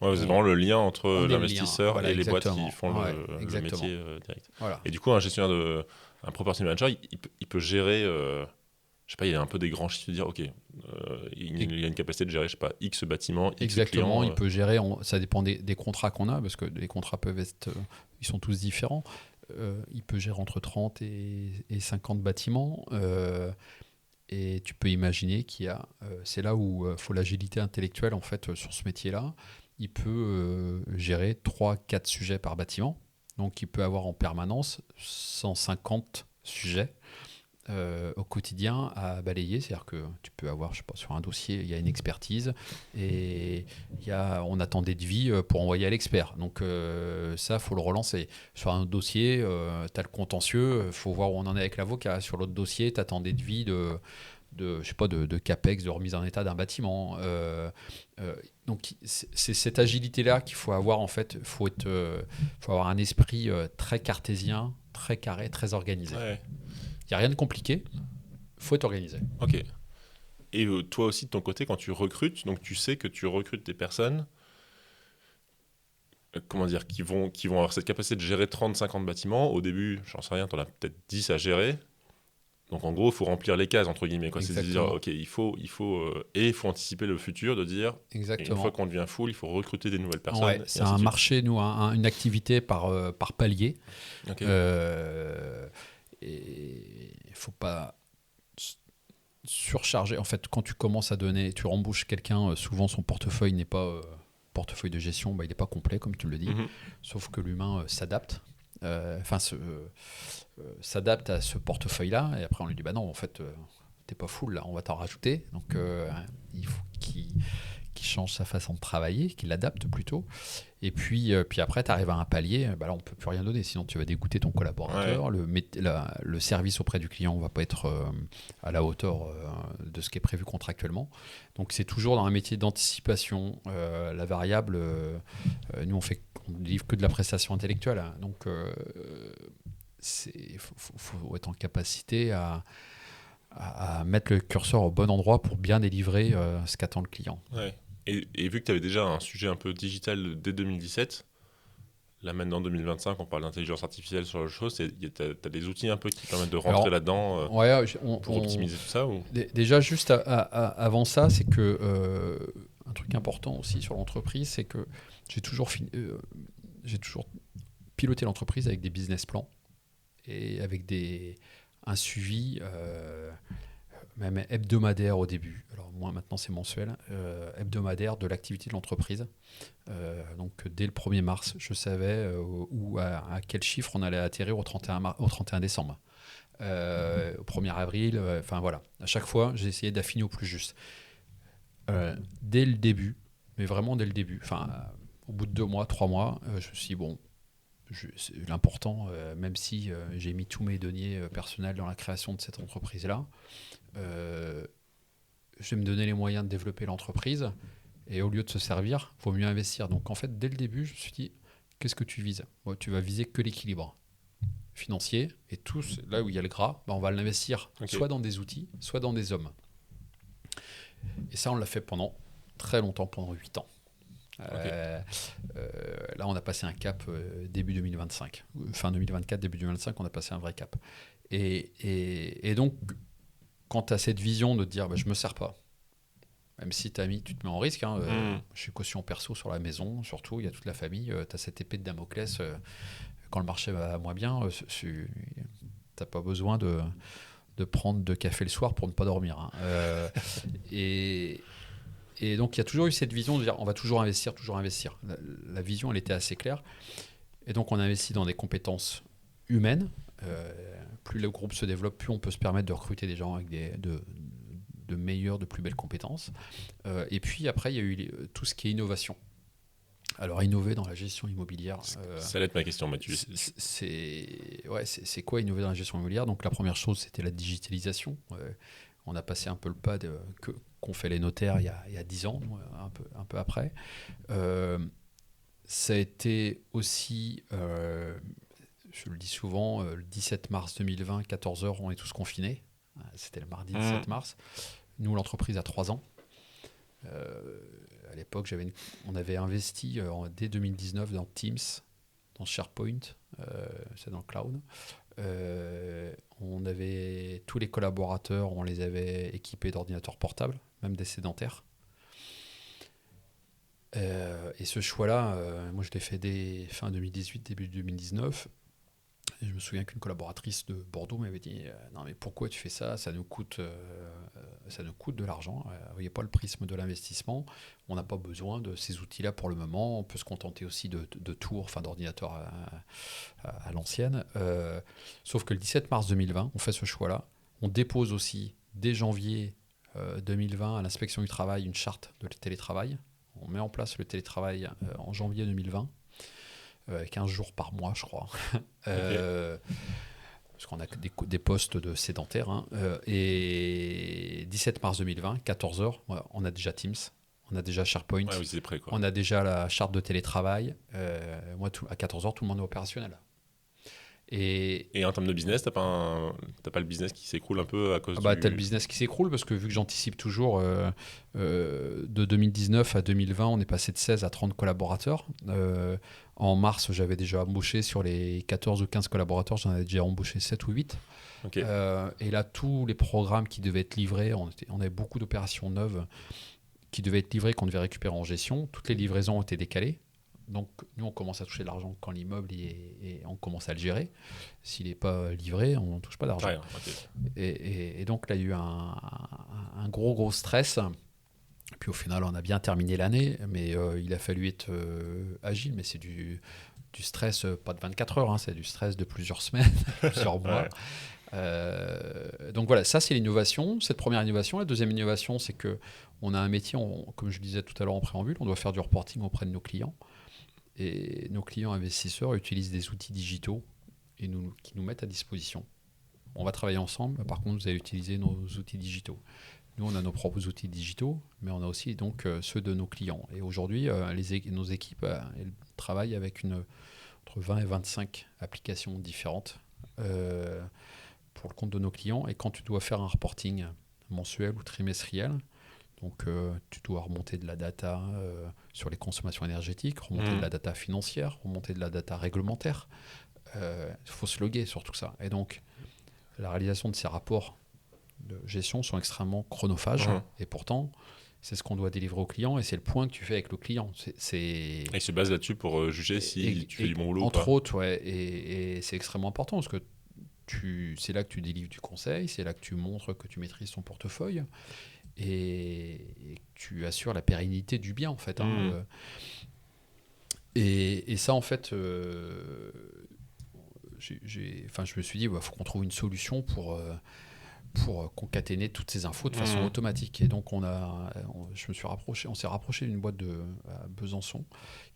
vraiment le lien entre l'investisseur et les boîtes qui font le métier direct. Voilà. Et du coup, un property manager, il peut gérer, je sais pas, il a un peu des grands chiffres, de dire, ok, il a une capacité de gérer, je sais pas, X bâtiments, X Exactement, clients. Il peut gérer, ça dépend des contrats qu'on a, parce que les contrats peuvent être, ils sont tous différents. Il peut gérer entre 30 et 50 bâtiments. Et tu peux imaginer c'est là où il faut l'agilité intellectuelle en fait sur ce métier-là. Il peut gérer 3-4 sujets par bâtiment. Donc il peut avoir en permanence 150 sujets au quotidien à balayer. C'est-à-dire que tu peux avoir, je sais pas, sur un dossier, il y a une expertise et on attend des devis pour envoyer à l'expert. Donc ça, il faut le relancer. Sur un autre dossier, tu as le contentieux, il faut voir où on en est avec l'avocat. Sur l'autre dossier, tu attends des devis de CAPEX, de remise en état d'un bâtiment. Donc c'est cette agilité-là qu'il faut avoir en fait. Il faut avoir un esprit très cartésien, très carré, très organisé. Il n'y a rien de compliqué, il faut être organisé. Ok. Et toi aussi, de ton côté, quand tu recrutes, donc tu sais que tu recrutes des personnes comment dire, qui vont avoir cette capacité de gérer 30-50 bâtiments. Au début, j'en sais rien, tu en as peut-être 10 à gérer. Donc en gros, il faut remplir les cases, entre guillemets. Quoi. C'est de dire, Exactement. ok, il faut anticiper le futur, de dire, et une fois Exactement. qu'on devient full, il faut recruter des nouvelles Ouais, personnes, et c'est ainsi un de suite. marché, nous, une activité par palier. Ok. Euh, et il faut pas surcharger. En fait, quand tu commences à donner, tu rembouches quelqu'un, souvent son portefeuille n'est pas portefeuille de gestion, bah, il n'est pas complet, comme tu le dis. Mhm. Sauf que l'humain s'adapte. S'adapte à ce portefeuille-là. Et après, on lui dit, bah non, en fait, t'es pas full, là, on va t'en rajouter. Donc, il faut qu'il change sa façon de travailler, qu'il l'adapte plutôt. Et puis après, tu arrives à un palier, bah là, on ne peut plus rien donner, sinon tu vas dégoûter ton collaborateur. Ouais. Le service auprès du client ne va pas être à la hauteur de ce qui est prévu contractuellement. Donc c'est toujours dans un métier d'anticipation. La variable, nous, on livre que de la prestation intellectuelle. Hein. Donc il faut être en capacité à mettre le curseur au bon endroit pour bien délivrer ce qu'attend le client. Ouais. Et vu que tu avais déjà un sujet un peu digital dès 2017, là maintenant en 2025, on parle d'intelligence artificielle sur la chose, tu as des outils un peu qui permettent de rentrer Alors, là-dedans ouais, pour optimiser tout ça ou... déjà, juste avant ça, c'est que un truc important aussi sur l'entreprise, c'est que j'ai toujours piloté l'entreprise avec des business plans et avec un suivi même hebdomadaire au début. Alors moi maintenant c'est mensuel, hebdomadaire de l'activité de l'entreprise. Donc dès le 1er mars, je savais à quel chiffre on allait atterrir au 31 décembre. Au 1er avril, enfin voilà. À chaque fois, j'ai essayé d'affiner au plus juste. Dès le début, mais vraiment dès le début, enfin au bout de 2 mois, 3 mois, je me suis dit, bon, c'est l'important, même si j'ai mis tous mes deniers personnels dans la création de cette entreprise-là, euh, je vais me donner les moyens de développer l'entreprise et au lieu de se servir, il vaut mieux investir. Donc en fait, dès le début, je me suis dit, qu'est-ce que tu vises ? Bon, tu vas viser que l'équilibre financier et tout là où il y a le gras, on va l'investir soit dans des outils, soit dans des hommes. Et ça, on l'a fait pendant très longtemps, pendant 8 ans. Là, on a passé un cap début 2025. Fin 2024, début 2025, on a passé un vrai cap. Et donc, quand tu as cette vision de te dire, je ne me sers pas, même si tu te mets en risque, hein, je suis caution perso sur la maison, surtout, il y a toute la famille, tu as cette épée de Damoclès, quand le marché va moins bien, tu n'as pas besoin de prendre 2 cafés le soir pour ne pas dormir. Hein. Et donc, il y a toujours eu cette vision de dire on va toujours investir, toujours investir. La vision, elle était assez claire. Et donc, on investit dans des compétences humaines. Plus le groupe se développe, plus on peut se permettre de recruter des gens avec de meilleures, de plus belles compétences. Et puis, après, il y a eu tout ce qui est innovation. Alors, innover dans la gestion immobilière. Ça allait être ma question, Mathieu. C'est quoi innover dans la gestion immobilière ? Donc, la première chose, c'était la digitalisation. On a passé un peu le pas qu'ont fait les notaires il y a 10 ans, un peu après. Ça a été aussi, je le dis souvent, le 17 mars 2020, 14h, on est tous confinés. C'était le mardi 17 mars. Nous, l'entreprise a 3 ans. À l'époque, on avait investi dès 2019 dans Teams, dans SharePoint, c'est dans le cloud. On avait tous les collaborateurs, on les avait équipés d'ordinateurs portables, même des sédentaires. Et ce choix-là, moi je l'ai fait dès fin 2018, début 2019. Et je me souviens qu'une collaboratrice de Bordeaux m'avait dit non mais pourquoi tu fais ça ? Ça nous coûte de l'argent. Vous voyez pas le prisme de l'investissement. On n'a pas besoin de ces outils-là pour le moment. On peut se contenter aussi de tours, enfin d'ordinateurs à l'ancienne. Sauf que le 17 mars 2020, on fait ce choix-là. On dépose aussi dès janvier 2020 à l'inspection du travail une charte de télétravail. On met en place le télétravail en janvier 2020. 15 jours par mois, je crois. Parce qu'on a des postes de sédentaires. Hein. Et 17 mars 2020, 14h, on a déjà Teams, on a déjà SharePoint, Ouais, oui, c'est prêt, quoi. on a déjà la charte de télétravail. Moi, à 14h, tout le monde est opérationnel. Et en termes de business, t'as pas le business qui s'écroule un peu à cause t'as le business qui s'écroule parce que vu que j'anticipe toujours, de 2019 à 2020, on est passé de 16 à 30 collaborateurs. En mars, j'avais déjà embauché sur les 14 ou 15 collaborateurs, j'en avais déjà embauché 7 ou 8. Okay. Et là, tous les programmes qui devaient être livrés, on avait beaucoup d'opérations neuves qui devaient être livrées, qu'on devait récupérer en gestion. Toutes les livraisons ont été décalées. Donc, nous, on commence à toucher de l'argent quand l'immeuble et on commence à le gérer. S'il n'est pas livré, on ne touche pas d'argent. Ouais, okay. Et donc, là, il y a eu un gros stress. Puis, au final, on a bien terminé l'année, mais il a fallu être agile. Mais c'est du stress, pas de 24 heures, hein, c'est du stress de plusieurs semaines, plusieurs mois. Donc voilà, ça c'est l'innovation, cette première innovation. La deuxième innovation, c'est qu'on a un métier, comme je le disais tout à l'heure en préambule, on doit faire du reporting auprès de nos clients. Et nos clients investisseurs utilisent des outils digitaux qui nous mettent à disposition. On va travailler ensemble, par contre, vous allez utiliser nos outils digitaux. Nous, on a nos propres outils digitaux, mais on a aussi donc ceux de nos clients. Et aujourd'hui, nos équipes elles travaillent avec entre 20 et 25 applications différentes pour le compte de nos clients. Et quand tu dois faire un reporting mensuel ou trimestriel, donc tu dois remonter de la data sur les consommations énergétiques, remonter de la data financière, remonter de la data réglementaire. Il faut se loguer sur tout ça. Et donc, la réalisation de ces rapports de gestion sont extrêmement chronophages. Et pourtant, c'est ce qu'on doit délivrer au client et c'est le point que tu fais avec le client. Et il se base là-dessus pour juger si tu fais du bon boulot ou pas. Entre autres, ouais. Et c'est extrêmement important parce que c'est là que tu délivres du conseil, c'est là que tu montres que tu maîtrises ton portefeuille et tu assures la pérennité du bien, en fait. Et ça, en fait, je me suis dit, faut qu'on trouve une solution pour concaténer toutes ces infos de façon automatique. Et donc, on s'est rapproché d'une boîte à Besançon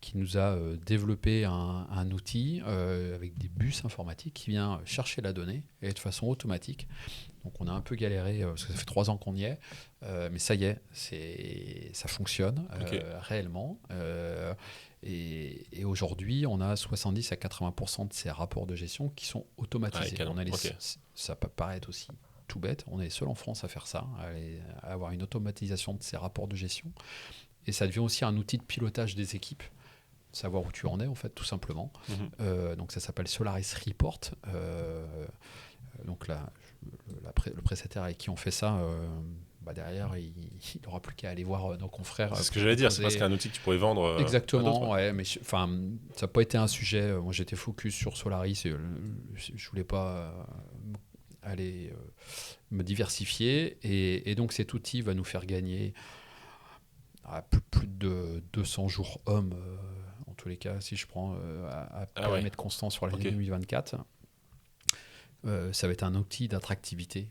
qui nous a développé un outil avec des bus informatiques qui vient chercher la donnée et de façon automatique. Donc, on a un peu galéré parce que ça fait 3 ans qu'on y est, mais ça y est, ça fonctionne réellement. Et aujourd'hui, on a 70 à 80% de ces rapports de gestion qui sont automatisés. Ça peut paraître aussi tout bête, on est les seuls en France à faire ça, à avoir une automatisation de ces rapports de gestion. Et ça devient aussi un outil de pilotage des équipes, savoir où tu en es, en fait, tout simplement. Donc ça s'appelle Solaris Report. Donc là, le prestataire avec qui on fait ça, derrière, il n'aura plus qu'à aller voir nos confrères. C'est ce que j'allais dire, c'est presque un outil que tu pourrais vendre. Exactement, ouais, mais ça n'a pas été un sujet. Moi, j'étais focus sur Solaris. Je ne voulais pas aller me diversifier. Et donc, cet outil va nous faire gagner plus de 200 jours hommes, en tous les cas, si je prends à périmètre constant sur l'année 2024. Ça va être un outil d'attractivité.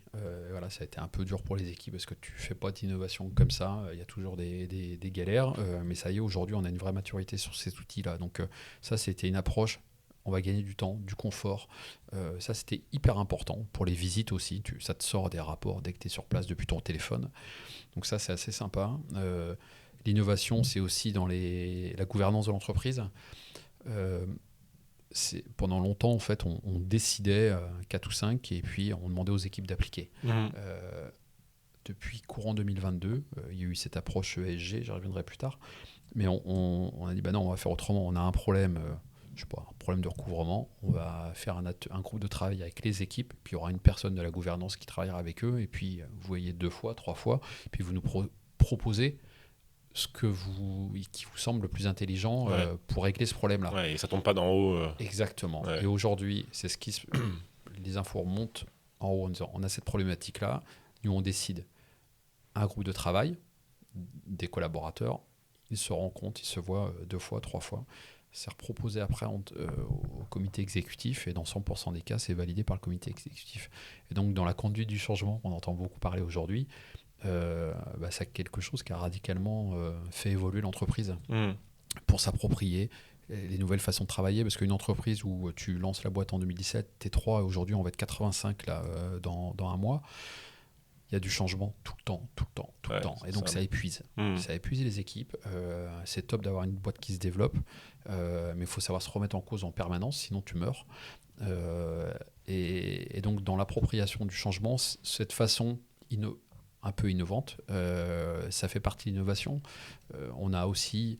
Voilà, ça a été un peu dur pour les équipes parce que tu ne fais pas d'innovation comme ça. Il y a toujours des galères. Mais ça y est, aujourd'hui, on a une vraie maturité sur ces outils-là. Donc ça, c'était une approche. On va gagner du temps, du confort. Ça, c'était hyper important. Pour les visites aussi, ça te sort des rapports dès que tu es sur place depuis ton téléphone. Donc ça, c'est assez sympa. L'innovation, c'est aussi dans la gouvernance de l'entreprise. Pendant longtemps, en fait, on décidait 4 ou 5 et puis on demandait aux équipes d'appliquer. Depuis courant 2022, il y a eu cette approche ESG, j'y reviendrai plus tard, mais on a dit non, on va faire autrement. On a un problème, un problème de recouvrement. On va faire un groupe de travail avec les équipes, puis il y aura une personne de la gouvernance qui travaillera avec eux, et puis vous voyez 2 fois, 3 fois, puis vous nous proposez ce qui vous semble le plus intelligent pour régler ce problème-là. Ouais, et ça tombe pas d'en haut. Exactement. Ouais. Et aujourd'hui, c'est les infos remontent en haut en disant on a cette problématique-là, nous on décide un groupe de travail, des collaborateurs, ils se rencontrent, ils se voient 2 fois, 3 fois. C'est proposé après au comité exécutif et dans 100% des cas, c'est validé par le comité exécutif. Et donc dans la conduite du changement, on entend beaucoup parler aujourd'hui, c'est quelque chose qui a radicalement fait évoluer l'entreprise pour s'approprier les nouvelles façons de travailler, parce qu'une entreprise où tu lances la boîte en 2017, t'es 3 et aujourd'hui on va être 85 là, dans un mois, il y a du changement tout le temps. Ouais, le temps. Et donc ça épuise. Ça épuise les équipes. C'est top d'avoir une boîte qui se développe, mais il faut savoir se remettre en cause en permanence, sinon tu meurs. Et donc dans l'appropriation du changement, cette façon un peu innovante, ça fait partie de l'innovation. On a aussi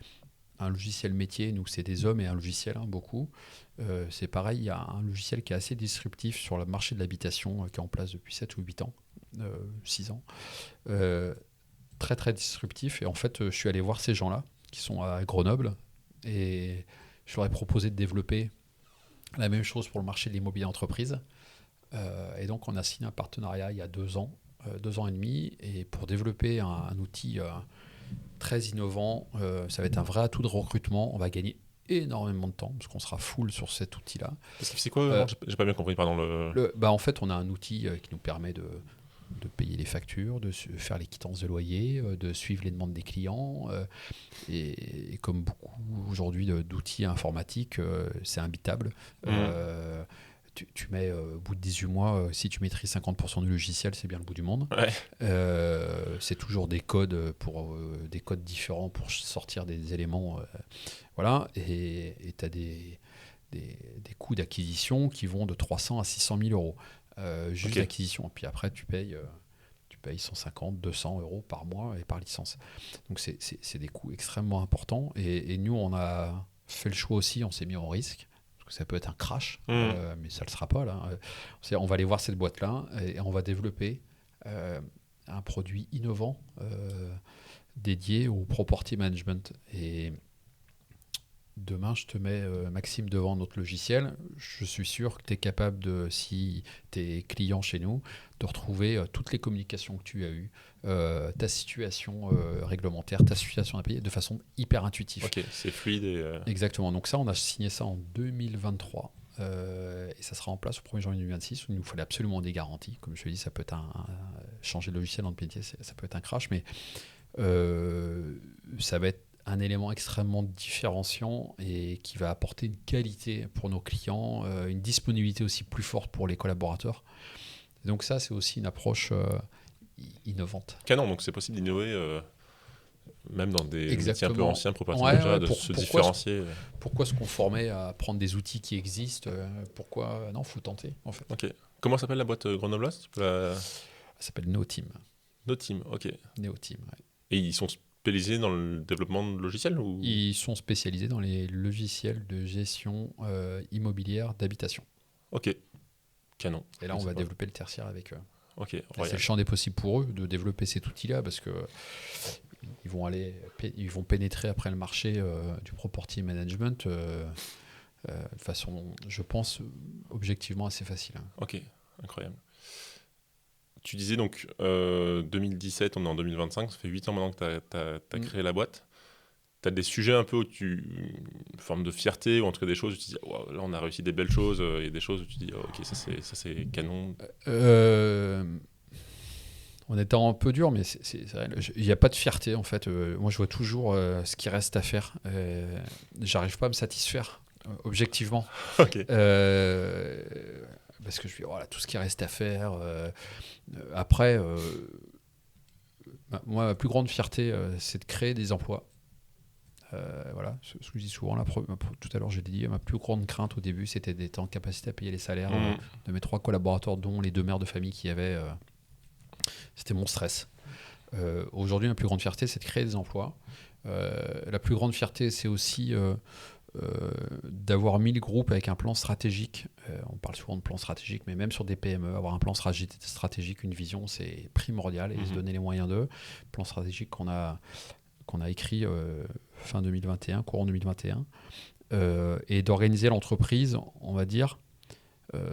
un logiciel métier, nous c'est des hommes et un logiciel, beaucoup. C'est pareil, il y a un logiciel qui est assez disruptif sur le marché de l'habitation, qui est en place depuis 7 ou 8 ans, 6 ans. Très très disruptif. Et en fait, je suis allé voir ces gens-là qui sont à Grenoble et je leur ai proposé de développer la même chose pour le marché de l'immobilier entreprise. Et donc on a signé un partenariat il y a 2 ans, 2 ans et demi, et pour développer un outil très innovant, ça va être un vrai atout de recrutement. On va gagner énormément de temps parce qu'on sera full sur cet outil-là. C'est quoi j'ai pas bien compris, pardon. En fait, on a un outil qui nous permet de payer les factures, de faire les quittances de loyer, de suivre les demandes des clients. Et comme beaucoup aujourd'hui d'outils informatiques, c'est imbitable. Tu mets au bout de 18 mois, si tu maîtrises 50% du logiciel, c'est bien le bout du monde. Ouais. C'est toujours des codes des codes différents pour sortir des éléments. Voilà. Et tu as des coûts d'acquisition qui vont de 300 à 600 000 euros. Juste d'acquisition. Puis après, tu payes 150, 200 euros par mois et par licence. Donc c'est des coûts extrêmement importants. Et nous, on a fait le choix aussi, on s'est mis en risque. Parce que ça peut être un crash, mais ça ne le sera pas. Là. On va aller voir cette boîte-là et on va développer un produit innovant dédié au property management. Et demain, je te mets, Maxime, devant notre logiciel. Je suis sûr que tu es capable, si tu es client chez nous, de retrouver toutes les communications que tu as eues, ta situation réglementaire, ta situation à payer de façon hyper intuitive. Ok, c'est fluide. Exactement. Donc ça, on a signé ça en 2023. Et ça sera en place au 1er janvier 2026 où il nous fallait absolument des garanties. Comme je te dis, ça peut être changer de logiciel dans le métier, ça peut être un crash, mais ça va être un élément extrêmement différenciant et qui va apporter une qualité pour nos clients, une disponibilité aussi plus forte pour les collaborateurs. Et donc ça, c'est aussi une approche innovante. Canon, donc c'est possible d'innover même dans des métiers un peu anciens, se différencier. Pourquoi se conformer à prendre des outils qui existent Pourquoi non, faut tenter en fait. Ok. Comment s'appelle la boîte grenobloise Elle s'appelle NeoTeam. NeoTeam, ok. NeoTeam, ouais. Et ils sont spécialisés dans le développement de logiciels ou... Ils sont spécialisés dans les logiciels de gestion immobilière d'habitation. Ok, canon. Et là, on va développer le tertiaire avec eux. Ok. C'est le champ des possibles pour eux de développer cet outil-là parce que ils vont pénétrer après le marché du property management de façon, je pense, objectivement assez facile. Ok, incroyable. Tu disais donc 2017, on est en 2025, ça fait 8 ans maintenant que tu as créé la boîte. Tu as des sujets un peu où une forme de fierté ou en tout cas des choses où tu te dis wow, là on a réussi des belles choses et des choses où tu te dis ok, ça c'est canon. En étant un peu dur, mais il n'y a pas de fierté en fait. Moi je vois toujours ce qui reste à faire. J'arrive pas à me satisfaire objectivement. Ok. Parce que je suis voilà, tout ce qui reste à faire. Après, moi, ma plus grande fierté, c'est de créer des emplois. Voilà, ce que je dis souvent, tout à l'heure, j'ai dit, ma plus grande crainte au début, c'était d'être en capacité à payer les salaires de mes 3 collaborateurs, dont les 2 mères de famille qui avaient. C'était mon stress. Aujourd'hui, ma plus grande fierté, c'est de créer des emplois. La plus grande fierté, c'est aussi d'avoir mis le groupe avec un plan stratégique. On parle souvent de plan stratégique, mais même sur des PME, avoir un plan stratégique, une vision, c'est primordial et se donner les moyens d'eux. Plan stratégique qu'on a écrit fin 2021, courant 2021, et d'organiser l'entreprise, on va dire,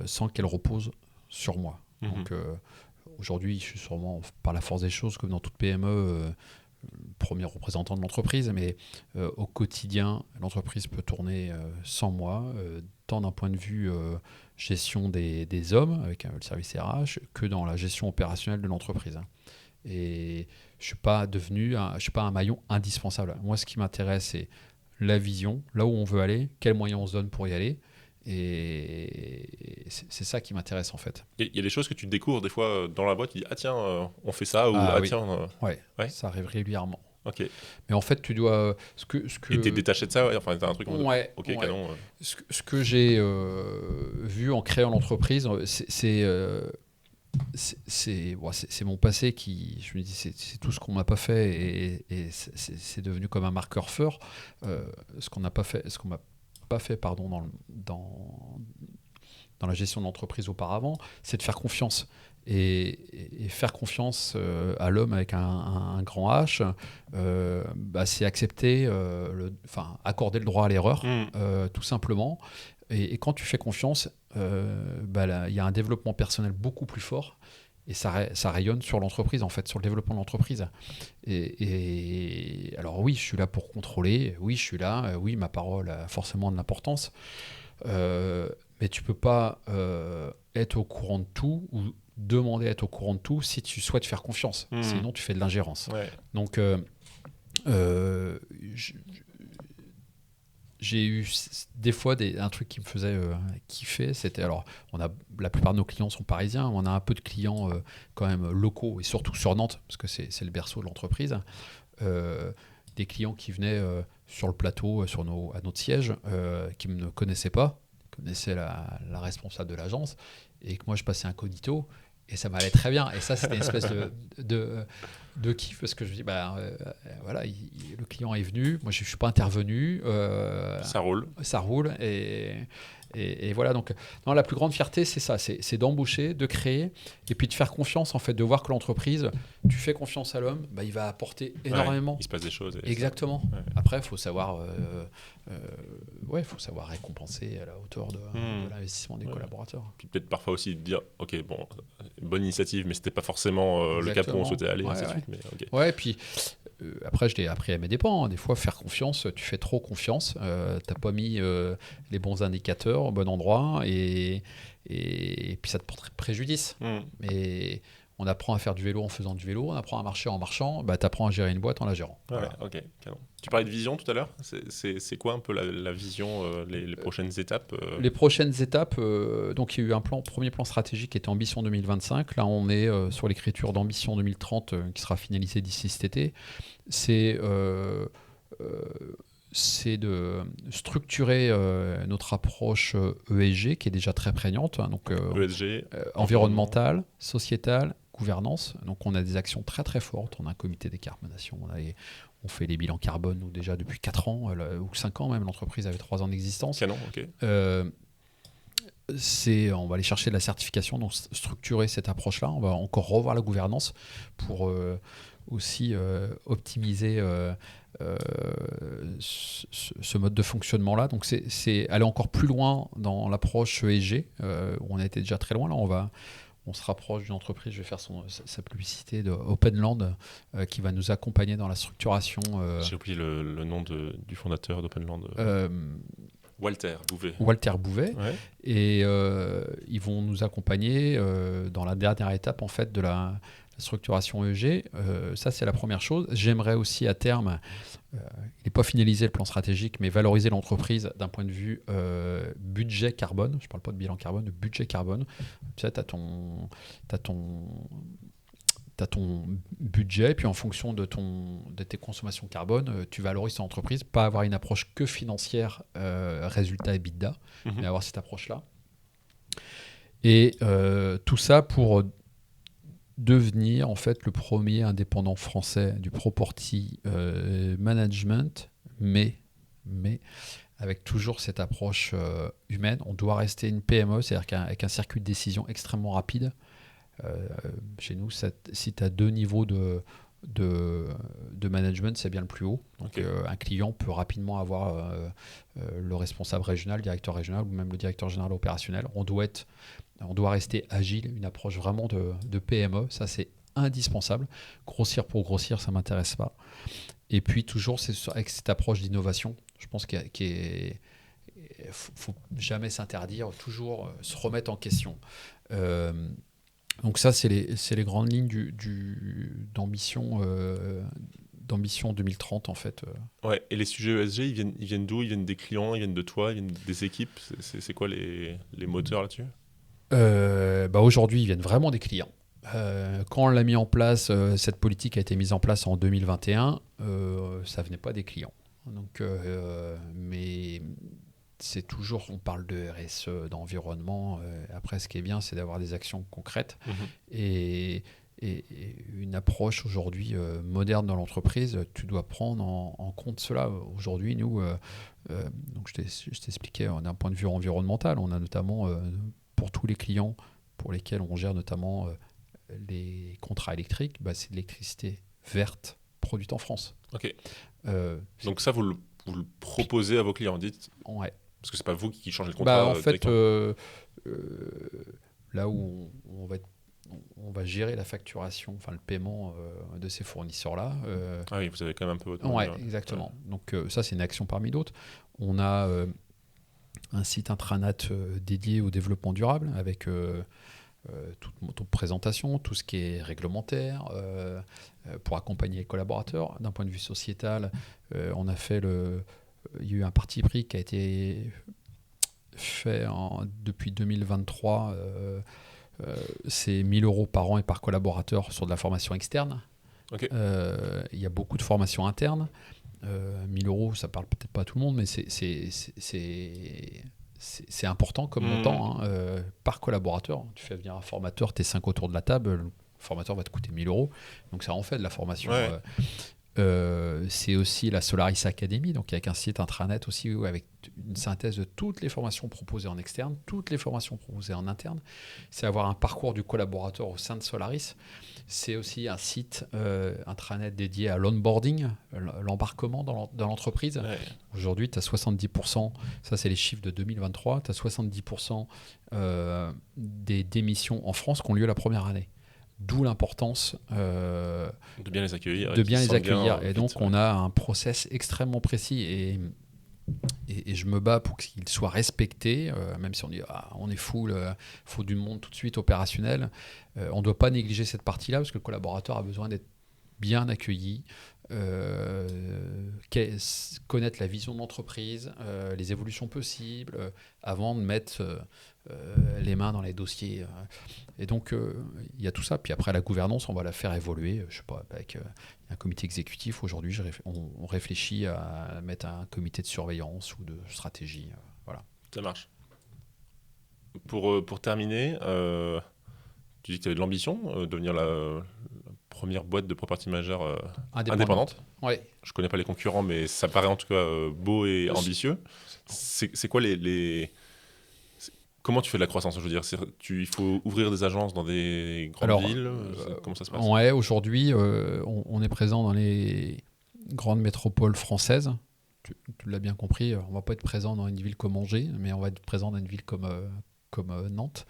sans qu'elle repose sur moi. Donc aujourd'hui, je suis sûrement, par la force des choses, comme dans toute PME, premier représentant de l'entreprise, mais au quotidien, l'entreprise peut tourner sans moi, tant d'un point de vue gestion des hommes, avec le service RH, que dans la gestion opérationnelle de l'entreprise. Et je ne suis pas un maillon indispensable. Moi, ce qui m'intéresse, c'est la vision, là où on veut aller, quels moyens on se donne pour y aller, Et c'est ça qui m'intéresse en fait. Et il y a des choses que tu découvres des fois dans la boîte, tu dis ah tiens, on fait ça, ou Oui. tiens. Ouais, Ouais. ça arrive régulièrement. Ok. Mais en fait, tu dois. Et t'es détaché de ça, ouais. Enfin, t'as un truc en mode, Ouais, ok, ouais. canon. Ce que j'ai vu en créant l'entreprise, c'est mon passé qui, je me dis, c'est tout ce qu'on m'a pas fait et c'est devenu comme un marqueur fort. Ce qu'on n'a pas fait, pardon, dans la gestion de l'entreprise auparavant, c'est de faire confiance. Et faire confiance à l'homme avec un grand H, c'est accepter, accorder le droit à l'erreur, tout simplement. Et quand tu fais confiance, il y a un développement personnel beaucoup plus fort. Et ça rayonne sur l'entreprise, en fait, sur le développement de l'entreprise. Et alors oui, je suis là pour contrôler. Oui, je suis là. Oui, ma parole a forcément de l'importance. Mais tu peux pas être au courant de tout ou demander à être au courant de tout si tu souhaites faire confiance. Sinon, tu fais de l'ingérence. Ouais. Donc, j'ai eu des fois un truc qui me faisait kiffer. C'était, alors, la plupart de nos clients sont parisiens. On a un peu de clients quand même locaux et surtout sur Nantes, parce que c'est le berceau de l'entreprise. Des clients qui venaient sur le plateau, à notre siège, qui ne me connaissaient pas, connaissaient la responsable de l'agence, et que moi je passais incognito. Et ça m'allait très bien. Et ça, c'était une espèce de kiff, parce que je me dis, voilà, le client est venu, moi je ne suis pas intervenu. Ça roule. Ça roule. Et voilà, donc non, la plus grande fierté, c'est ça, c'est d'embaucher, de créer, et puis de faire confiance, en fait, de voir que l'entreprise, tu fais confiance à l'homme, il va apporter énormément. Il se passe des choses. Exactement. Ouais. Après, il faut savoir récompenser à la hauteur de l'investissement des collaborateurs. Puis peut-être parfois aussi dire, ok, bon, bonne initiative, mais c'était pas forcément le cap où on souhaitait aller, ainsi de suite. Mais, okay. Ouais, et puis après, je l'ai appris à mes dépens. Des fois, faire confiance, tu fais trop confiance, t'as pas mis les bons indicateurs au bon endroit, et puis ça te porte préjudice. Mais on apprend à faire du vélo en faisant du vélo, on apprend à marcher en marchant, tu apprends à gérer une boîte en la gérant. Voilà. Ok, canon. Tu parlais de vision tout à l'heure, c'est quoi un peu la vision, les prochaines étapes Les prochaines étapes, donc il y a eu un premier plan stratégique qui était Ambition 2025. Là, on est sur l'écriture d'Ambition 2030 qui sera finalisée d'ici cet été. C'est de structurer notre approche ESG, qui est déjà très prégnante. Donc, ESG, environnementale, sociétale, gouvernance. Donc on a des actions très très fortes. On a un comité décarbonation. On fait les bilans carbone, nous, déjà depuis 4 ans, ou 5 ans même. L'entreprise avait 3 ans d'existence. Canon, ok. On va aller chercher de la certification, donc structurer cette approche-là. On va encore revoir la gouvernance pour aussi optimiser ce mode de fonctionnement-là. Donc c'est aller encore plus loin dans l'approche ESG, où on a été déjà très loin. Là, on se rapproche d'une entreprise, je vais faire sa publicité, de Openland, qui va nous accompagner dans la structuration. J'ai oublié le nom du fondateur d'Openland. Walter Bouvet. Ouais. Et ils vont nous accompagner dans la dernière étape, en fait, de la structuration ESG. Ça, c'est la première chose. J'aimerais aussi, à terme, il n'est pas finalisé le plan stratégique, mais valoriser l'entreprise d'un point de vue budget carbone. Je ne parle pas de bilan carbone, de budget carbone. Tu sais, tu as ton budget, puis en fonction de tes consommations carbone, tu valorises ton entreprise. Pas avoir une approche que financière, résultat EBITDA, mais avoir cette approche-là. Et tout ça pour devenir en fait le premier indépendant français du property management, mais avec toujours cette approche humaine. On doit rester une PME, c'est-à-dire qu'avec un circuit de décision extrêmement rapide. Chez nous, si tu as 2 niveaux de management, c'est bien le plus haut. Donc, un client peut rapidement avoir le responsable régional, le directeur régional ou même le directeur général opérationnel. On doit rester agile, une approche vraiment de PME. Ça, c'est indispensable. Grossir pour grossir, ça ne m'intéresse pas. Et puis, toujours, c'est avec cette approche d'innovation. Je pense qu'il ne faut jamais s'interdire, toujours se remettre en question. Donc ça, c'est les grandes lignes d'ambition d'ambition 2030 en fait. Ouais, et les sujets ESG, ils viennent d'où? Ils viennent des clients, ils viennent de toi, ils viennent des équipes? C'est quoi les moteurs là-dessus? Aujourd'hui, ils viennent vraiment des clients. Quand on l'a mis en place, cette politique a été mise en place en 2021, ça venait pas des clients. Donc, mais c'est toujours, on parle de RSE, d'environnement. Après, ce qui est bien, c'est d'avoir des actions concrètes et une approche aujourd'hui moderne dans l'entreprise. Tu dois prendre en compte cela. Aujourd'hui, nous, donc je t'expliquais d'un point de vue environnemental, on a notamment pour tous les clients pour lesquels on gère notamment les contrats électriques, c'est de l'électricité verte produite en France. Ok. Donc ça, vous le proposez à vos clients, dites? Ouais. Parce que c'est pas vous qui changez le contrat. En fait, là où on va gérer la facturation, enfin le paiement de ces fournisseurs-là. Ah oui, vous avez quand même un peu votre... Ouais, exactement. Ouais. Donc ça, c'est une action parmi d'autres. On a un site intranet dédié au développement durable avec toute notre présentation, tout ce qui est réglementaire, pour accompagner les collaborateurs. D'un point de vue sociétal, on a fait il y a eu un parti pris qui a été fait depuis 2023. C'est 1 000 € par an et par collaborateur sur de la formation externe. Okay. Il y a beaucoup de formations internes. 1 000 €, ça parle peut-être pas à tout le monde, mais c'est important comme montant par collaborateur. Tu fais venir un formateur, tu es 5 autour de la table, le formateur va te coûter 1 000 €. Donc ça en fait de la formation. Ouais. C'est aussi la Solaris Academy, donc avec un site intranet aussi avec une synthèse de toutes les formations proposées en externe, toutes les formations proposées en interne. C'est avoir un parcours du collaborateur au sein de Solaris. C'est aussi un site intranet dédié à l'onboarding, l'embarquement dans l'entreprise. Ouais. Aujourd'hui, tu as 70%, ça c'est les chiffres de 2023, tu as 70% des démissions en France qui ont lieu la première année. D'où l'importance de bien les accueillir. Et donc, on a un process extrêmement précis et je me bats pour qu'il soit respecté, même si on dit on est full, il faut du monde tout de suite opérationnel. On ne doit pas négliger cette partie-là parce que le collaborateur a besoin d'être bien accueilli, connaître la vision de l'entreprise, les évolutions possibles, avant de mettre les mains dans les dossiers. Et donc, il y a tout ça. Puis après, la gouvernance, on va la faire évoluer. Je sais pas, avec un comité exécutif. Aujourd'hui, on réfléchit à mettre un comité de surveillance ou de stratégie. Voilà. Ça marche. Pour terminer, tu dis que tu avais de l'ambition de devenir la première boîte de property manager indépendante. Ouais. Je ne connais pas les concurrents, mais ça paraît en tout cas beau et ambitieux. C'est quoi comment tu fais de la croissance? Je veux dire, il faut ouvrir des agences dans des grandes villes. Comment ça se passe? Ouais, aujourd'hui, on est présent dans les grandes métropoles françaises. Tu l'as bien compris, on ne va pas être présent dans une ville comme Angers, mais on va être présent dans une ville comme Nantes.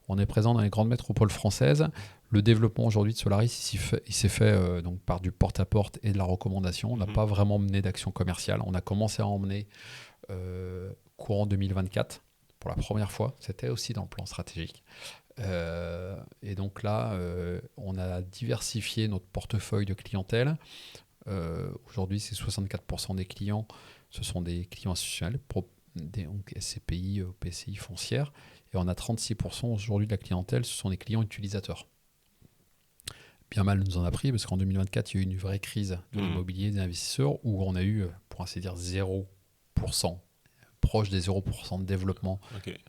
On est présent dans les grandes métropoles françaises. Le développement aujourd'hui de Solaris, il s'est fait donc par du porte-à-porte et de la recommandation. On n'a pas vraiment mené d'action commerciale. On a commencé à en mener courant 2024 pour la première fois. C'était aussi dans le plan stratégique. Et donc là, on a diversifié notre portefeuille de clientèle. Aujourd'hui, c'est 64% des clients. Ce sont des clients institutionnels, donc SCPI, PCI foncières. Et on a 36% aujourd'hui de la clientèle, ce sont des clients utilisateurs. Bien mal nous en a pris, parce qu'en 2024, il y a eu une vraie crise de l'immobilier des investisseurs, où on a eu, pour ainsi dire, 0%, proche des 0% de développement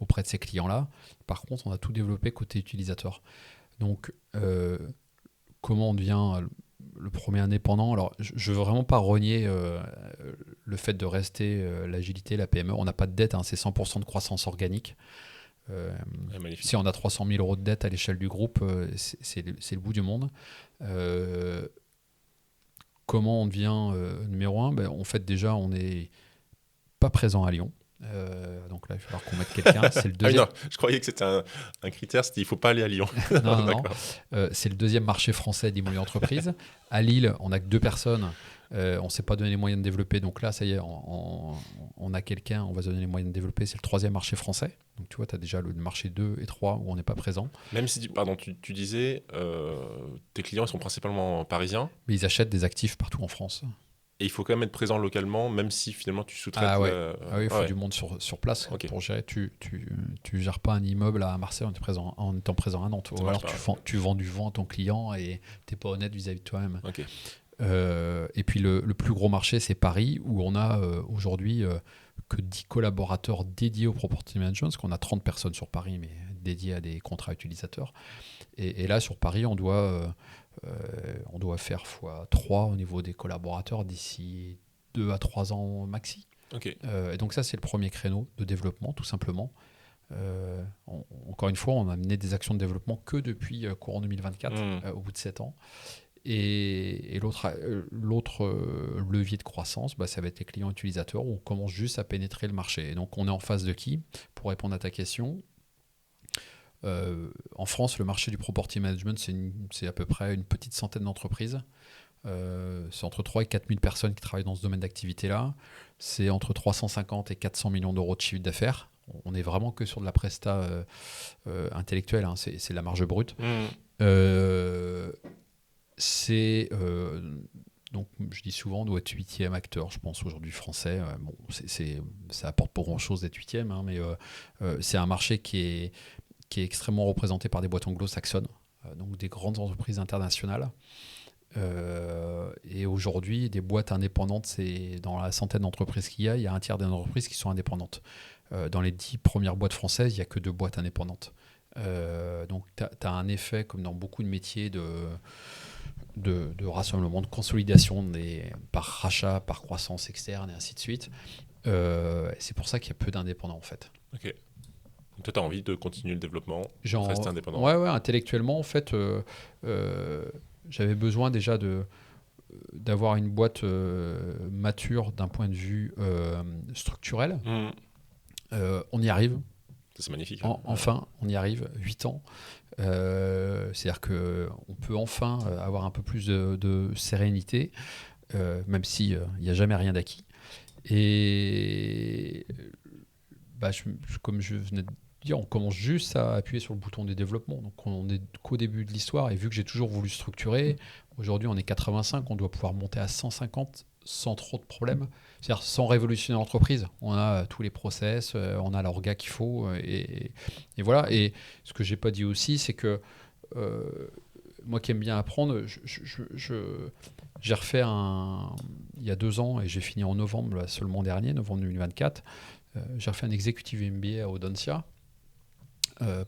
auprès de ces clients-là. Par contre, on a tout développé côté utilisateur. Donc, comment on devient le premier indépendant? Alors, je ne veux vraiment pas renier le fait de rester l'agilité, la PME. On n'a pas de dette, c'est 100% de croissance organique. Si on a 300 000 € de dette à l'échelle du groupe, c'est le bout du monde. Comment on devient numéro 1? En fait, déjà, on n'est pas présent à Lyon. Donc là, il va falloir qu'on mette quelqu'un. C'est le deuxième... non, je croyais que c'était un critère, c'était il ne faut pas aller à Lyon. non. C'est le deuxième marché français d'immobilier entreprise. À Lille, on n'a que 2 personnes On ne s'est pas donné les moyens de développer. Donc là, ça y est, on a quelqu'un, on va se donner les moyens de développer. C'est le 3e marché français. Donc tu vois, tu as déjà le marché 2 et 3 où on n'est pas présent. Même si, tu disais, tes clients ils sont principalement parisiens. Mais ils achètent des actifs partout en France. Et il faut quand même être présent localement, même si finalement tu sous-traites. Ah oui, il faut du monde sur place pour gérer. Tu gères pas un immeuble à Marseille en étant présent à Nantes. Ou alors tu vends du vent à ton client et tu n'es pas honnête vis-à-vis de toi-même. Okay. Et puis le plus gros marché, c'est Paris, où on a aujourd'hui que 10 collaborateurs dédiés au property management, parce qu'on a 30 personnes sur Paris, mais dédiées à des contrats utilisateurs. Et là, sur Paris, on doit faire x3 au niveau des collaborateurs d'ici 2 à 3 ans maxi. Okay. Et donc ça, c'est le premier créneau de développement, tout simplement. Encore une fois, on a mené des actions de développement que depuis courant 2024, au bout de 7 ans. Et l'autre levier de croissance, ça va être les clients utilisateurs, où on commence juste à pénétrer le marché. Et donc, on est en face de qui? Pour répondre à ta question, en France, le marché du property management, c'est à peu près une petite centaine d'entreprises. C'est entre 3 et 4 000 personnes qui travaillent dans ce domaine d'activité-là. C'est entre 350 et 400 millions d'euros de chiffre d'affaires. On n'est vraiment que sur de la presta intellectuelle, hein. C'est la marge brute. Donc, je dis souvent, on doit être 8e acteur, je pense, aujourd'hui français. Ça apporte pas grand-chose d'être 8e, hein, mais c'est un marché qui est extrêmement représenté par des boîtes anglo-saxonnes, donc des grandes entreprises internationales. Et aujourd'hui, des boîtes indépendantes, c'est dans la centaine d'entreprises qu'il y a un tiers des entreprises qui sont indépendantes. Dans les 10 premières boîtes françaises, il n'y a que 2 boîtes indépendantes. Donc, tu as un effet, comme dans beaucoup de métiers, de rassemblement, de consolidation par rachat, par croissance externe et ainsi de suite. C'est pour ça qu'il y a peu d'indépendants en fait. Ok. Donc toi, tu as envie de continuer le développement, rester indépendant. Ouais, intellectuellement, en fait, j'avais besoin déjà d'avoir une boîte mature d'un point de vue structurel. On y arrive. C'est magnifique. Enfin, on y arrive, 8 ans. C'est-à-dire qu'on peut enfin avoir un peu plus de sérénité, même s'il n'y a jamais rien d'acquis. Et comme je venais de dire, on commence juste à appuyer sur le bouton des développements. Donc on n'est qu'au début de l'histoire. Et vu que j'ai toujours voulu structurer, aujourd'hui on est 85, on doit pouvoir monter à 150 sans trop de problèmes. C'est-à-dire sans révolutionner l'entreprise. On a tous les process, on a l'orga qu'il faut. Et voilà. Et ce que je n'ai pas dit aussi, c'est que moi qui aime bien apprendre, j'ai refait il y a 2 ans, et j'ai fini en novembre seulement dernier, novembre 2024, j'ai refait un executive MBA à Audencia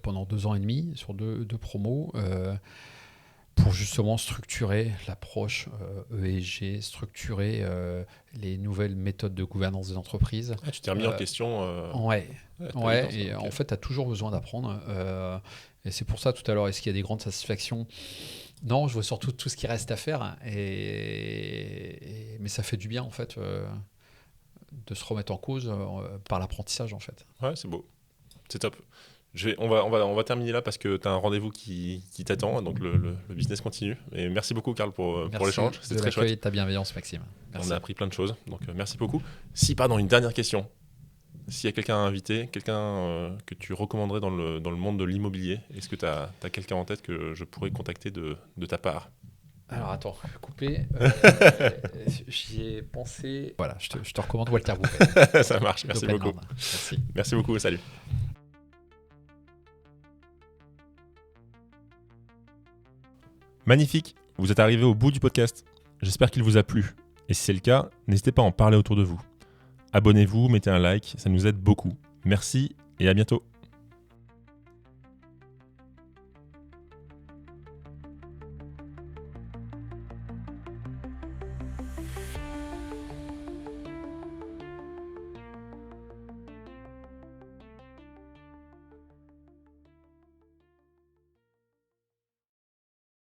pendant 2 ans et demi sur deux promos pour justement structurer l'approche ESG, structurer les nouvelles méthodes de gouvernance des entreprises. Tu t'es remis en question. Ouais. En fait, tu as toujours besoin d'apprendre. Et c'est pour ça, tout à l'heure, est-ce qu'il y a des grandes satisfactions ? Non, je vois surtout tout ce qui reste à faire. Mais ça fait du bien, en fait, de se remettre en cause par l'apprentissage, en fait. Ouais, c'est beau. C'est top. On va terminer là parce que tu as un rendez-vous qui t'attend, donc le business continue. Et merci beaucoup, Karl, pour l'échange. C'était très chouette. Merci de ta bienveillance, Maxime. Merci. On a appris plein de choses, donc merci beaucoup. Une dernière question. S'il y a quelqu'un à inviter, quelqu'un que tu recommanderais dans le monde de l'immobilier, est-ce que tu as quelqu'un en tête que je pourrais contacter de ta part ? Alors attends, couper. J'y ai pensé. Voilà, je te recommande Walter Bouvet. Ça marche, merci beaucoup. Merci beaucoup, salut. Magnifique, vous êtes arrivé au bout du podcast. J'espère qu'il vous a plu. Et si c'est le cas, n'hésitez pas à en parler autour de vous. Abonnez-vous, mettez un like, ça nous aide beaucoup. Merci et à bientôt.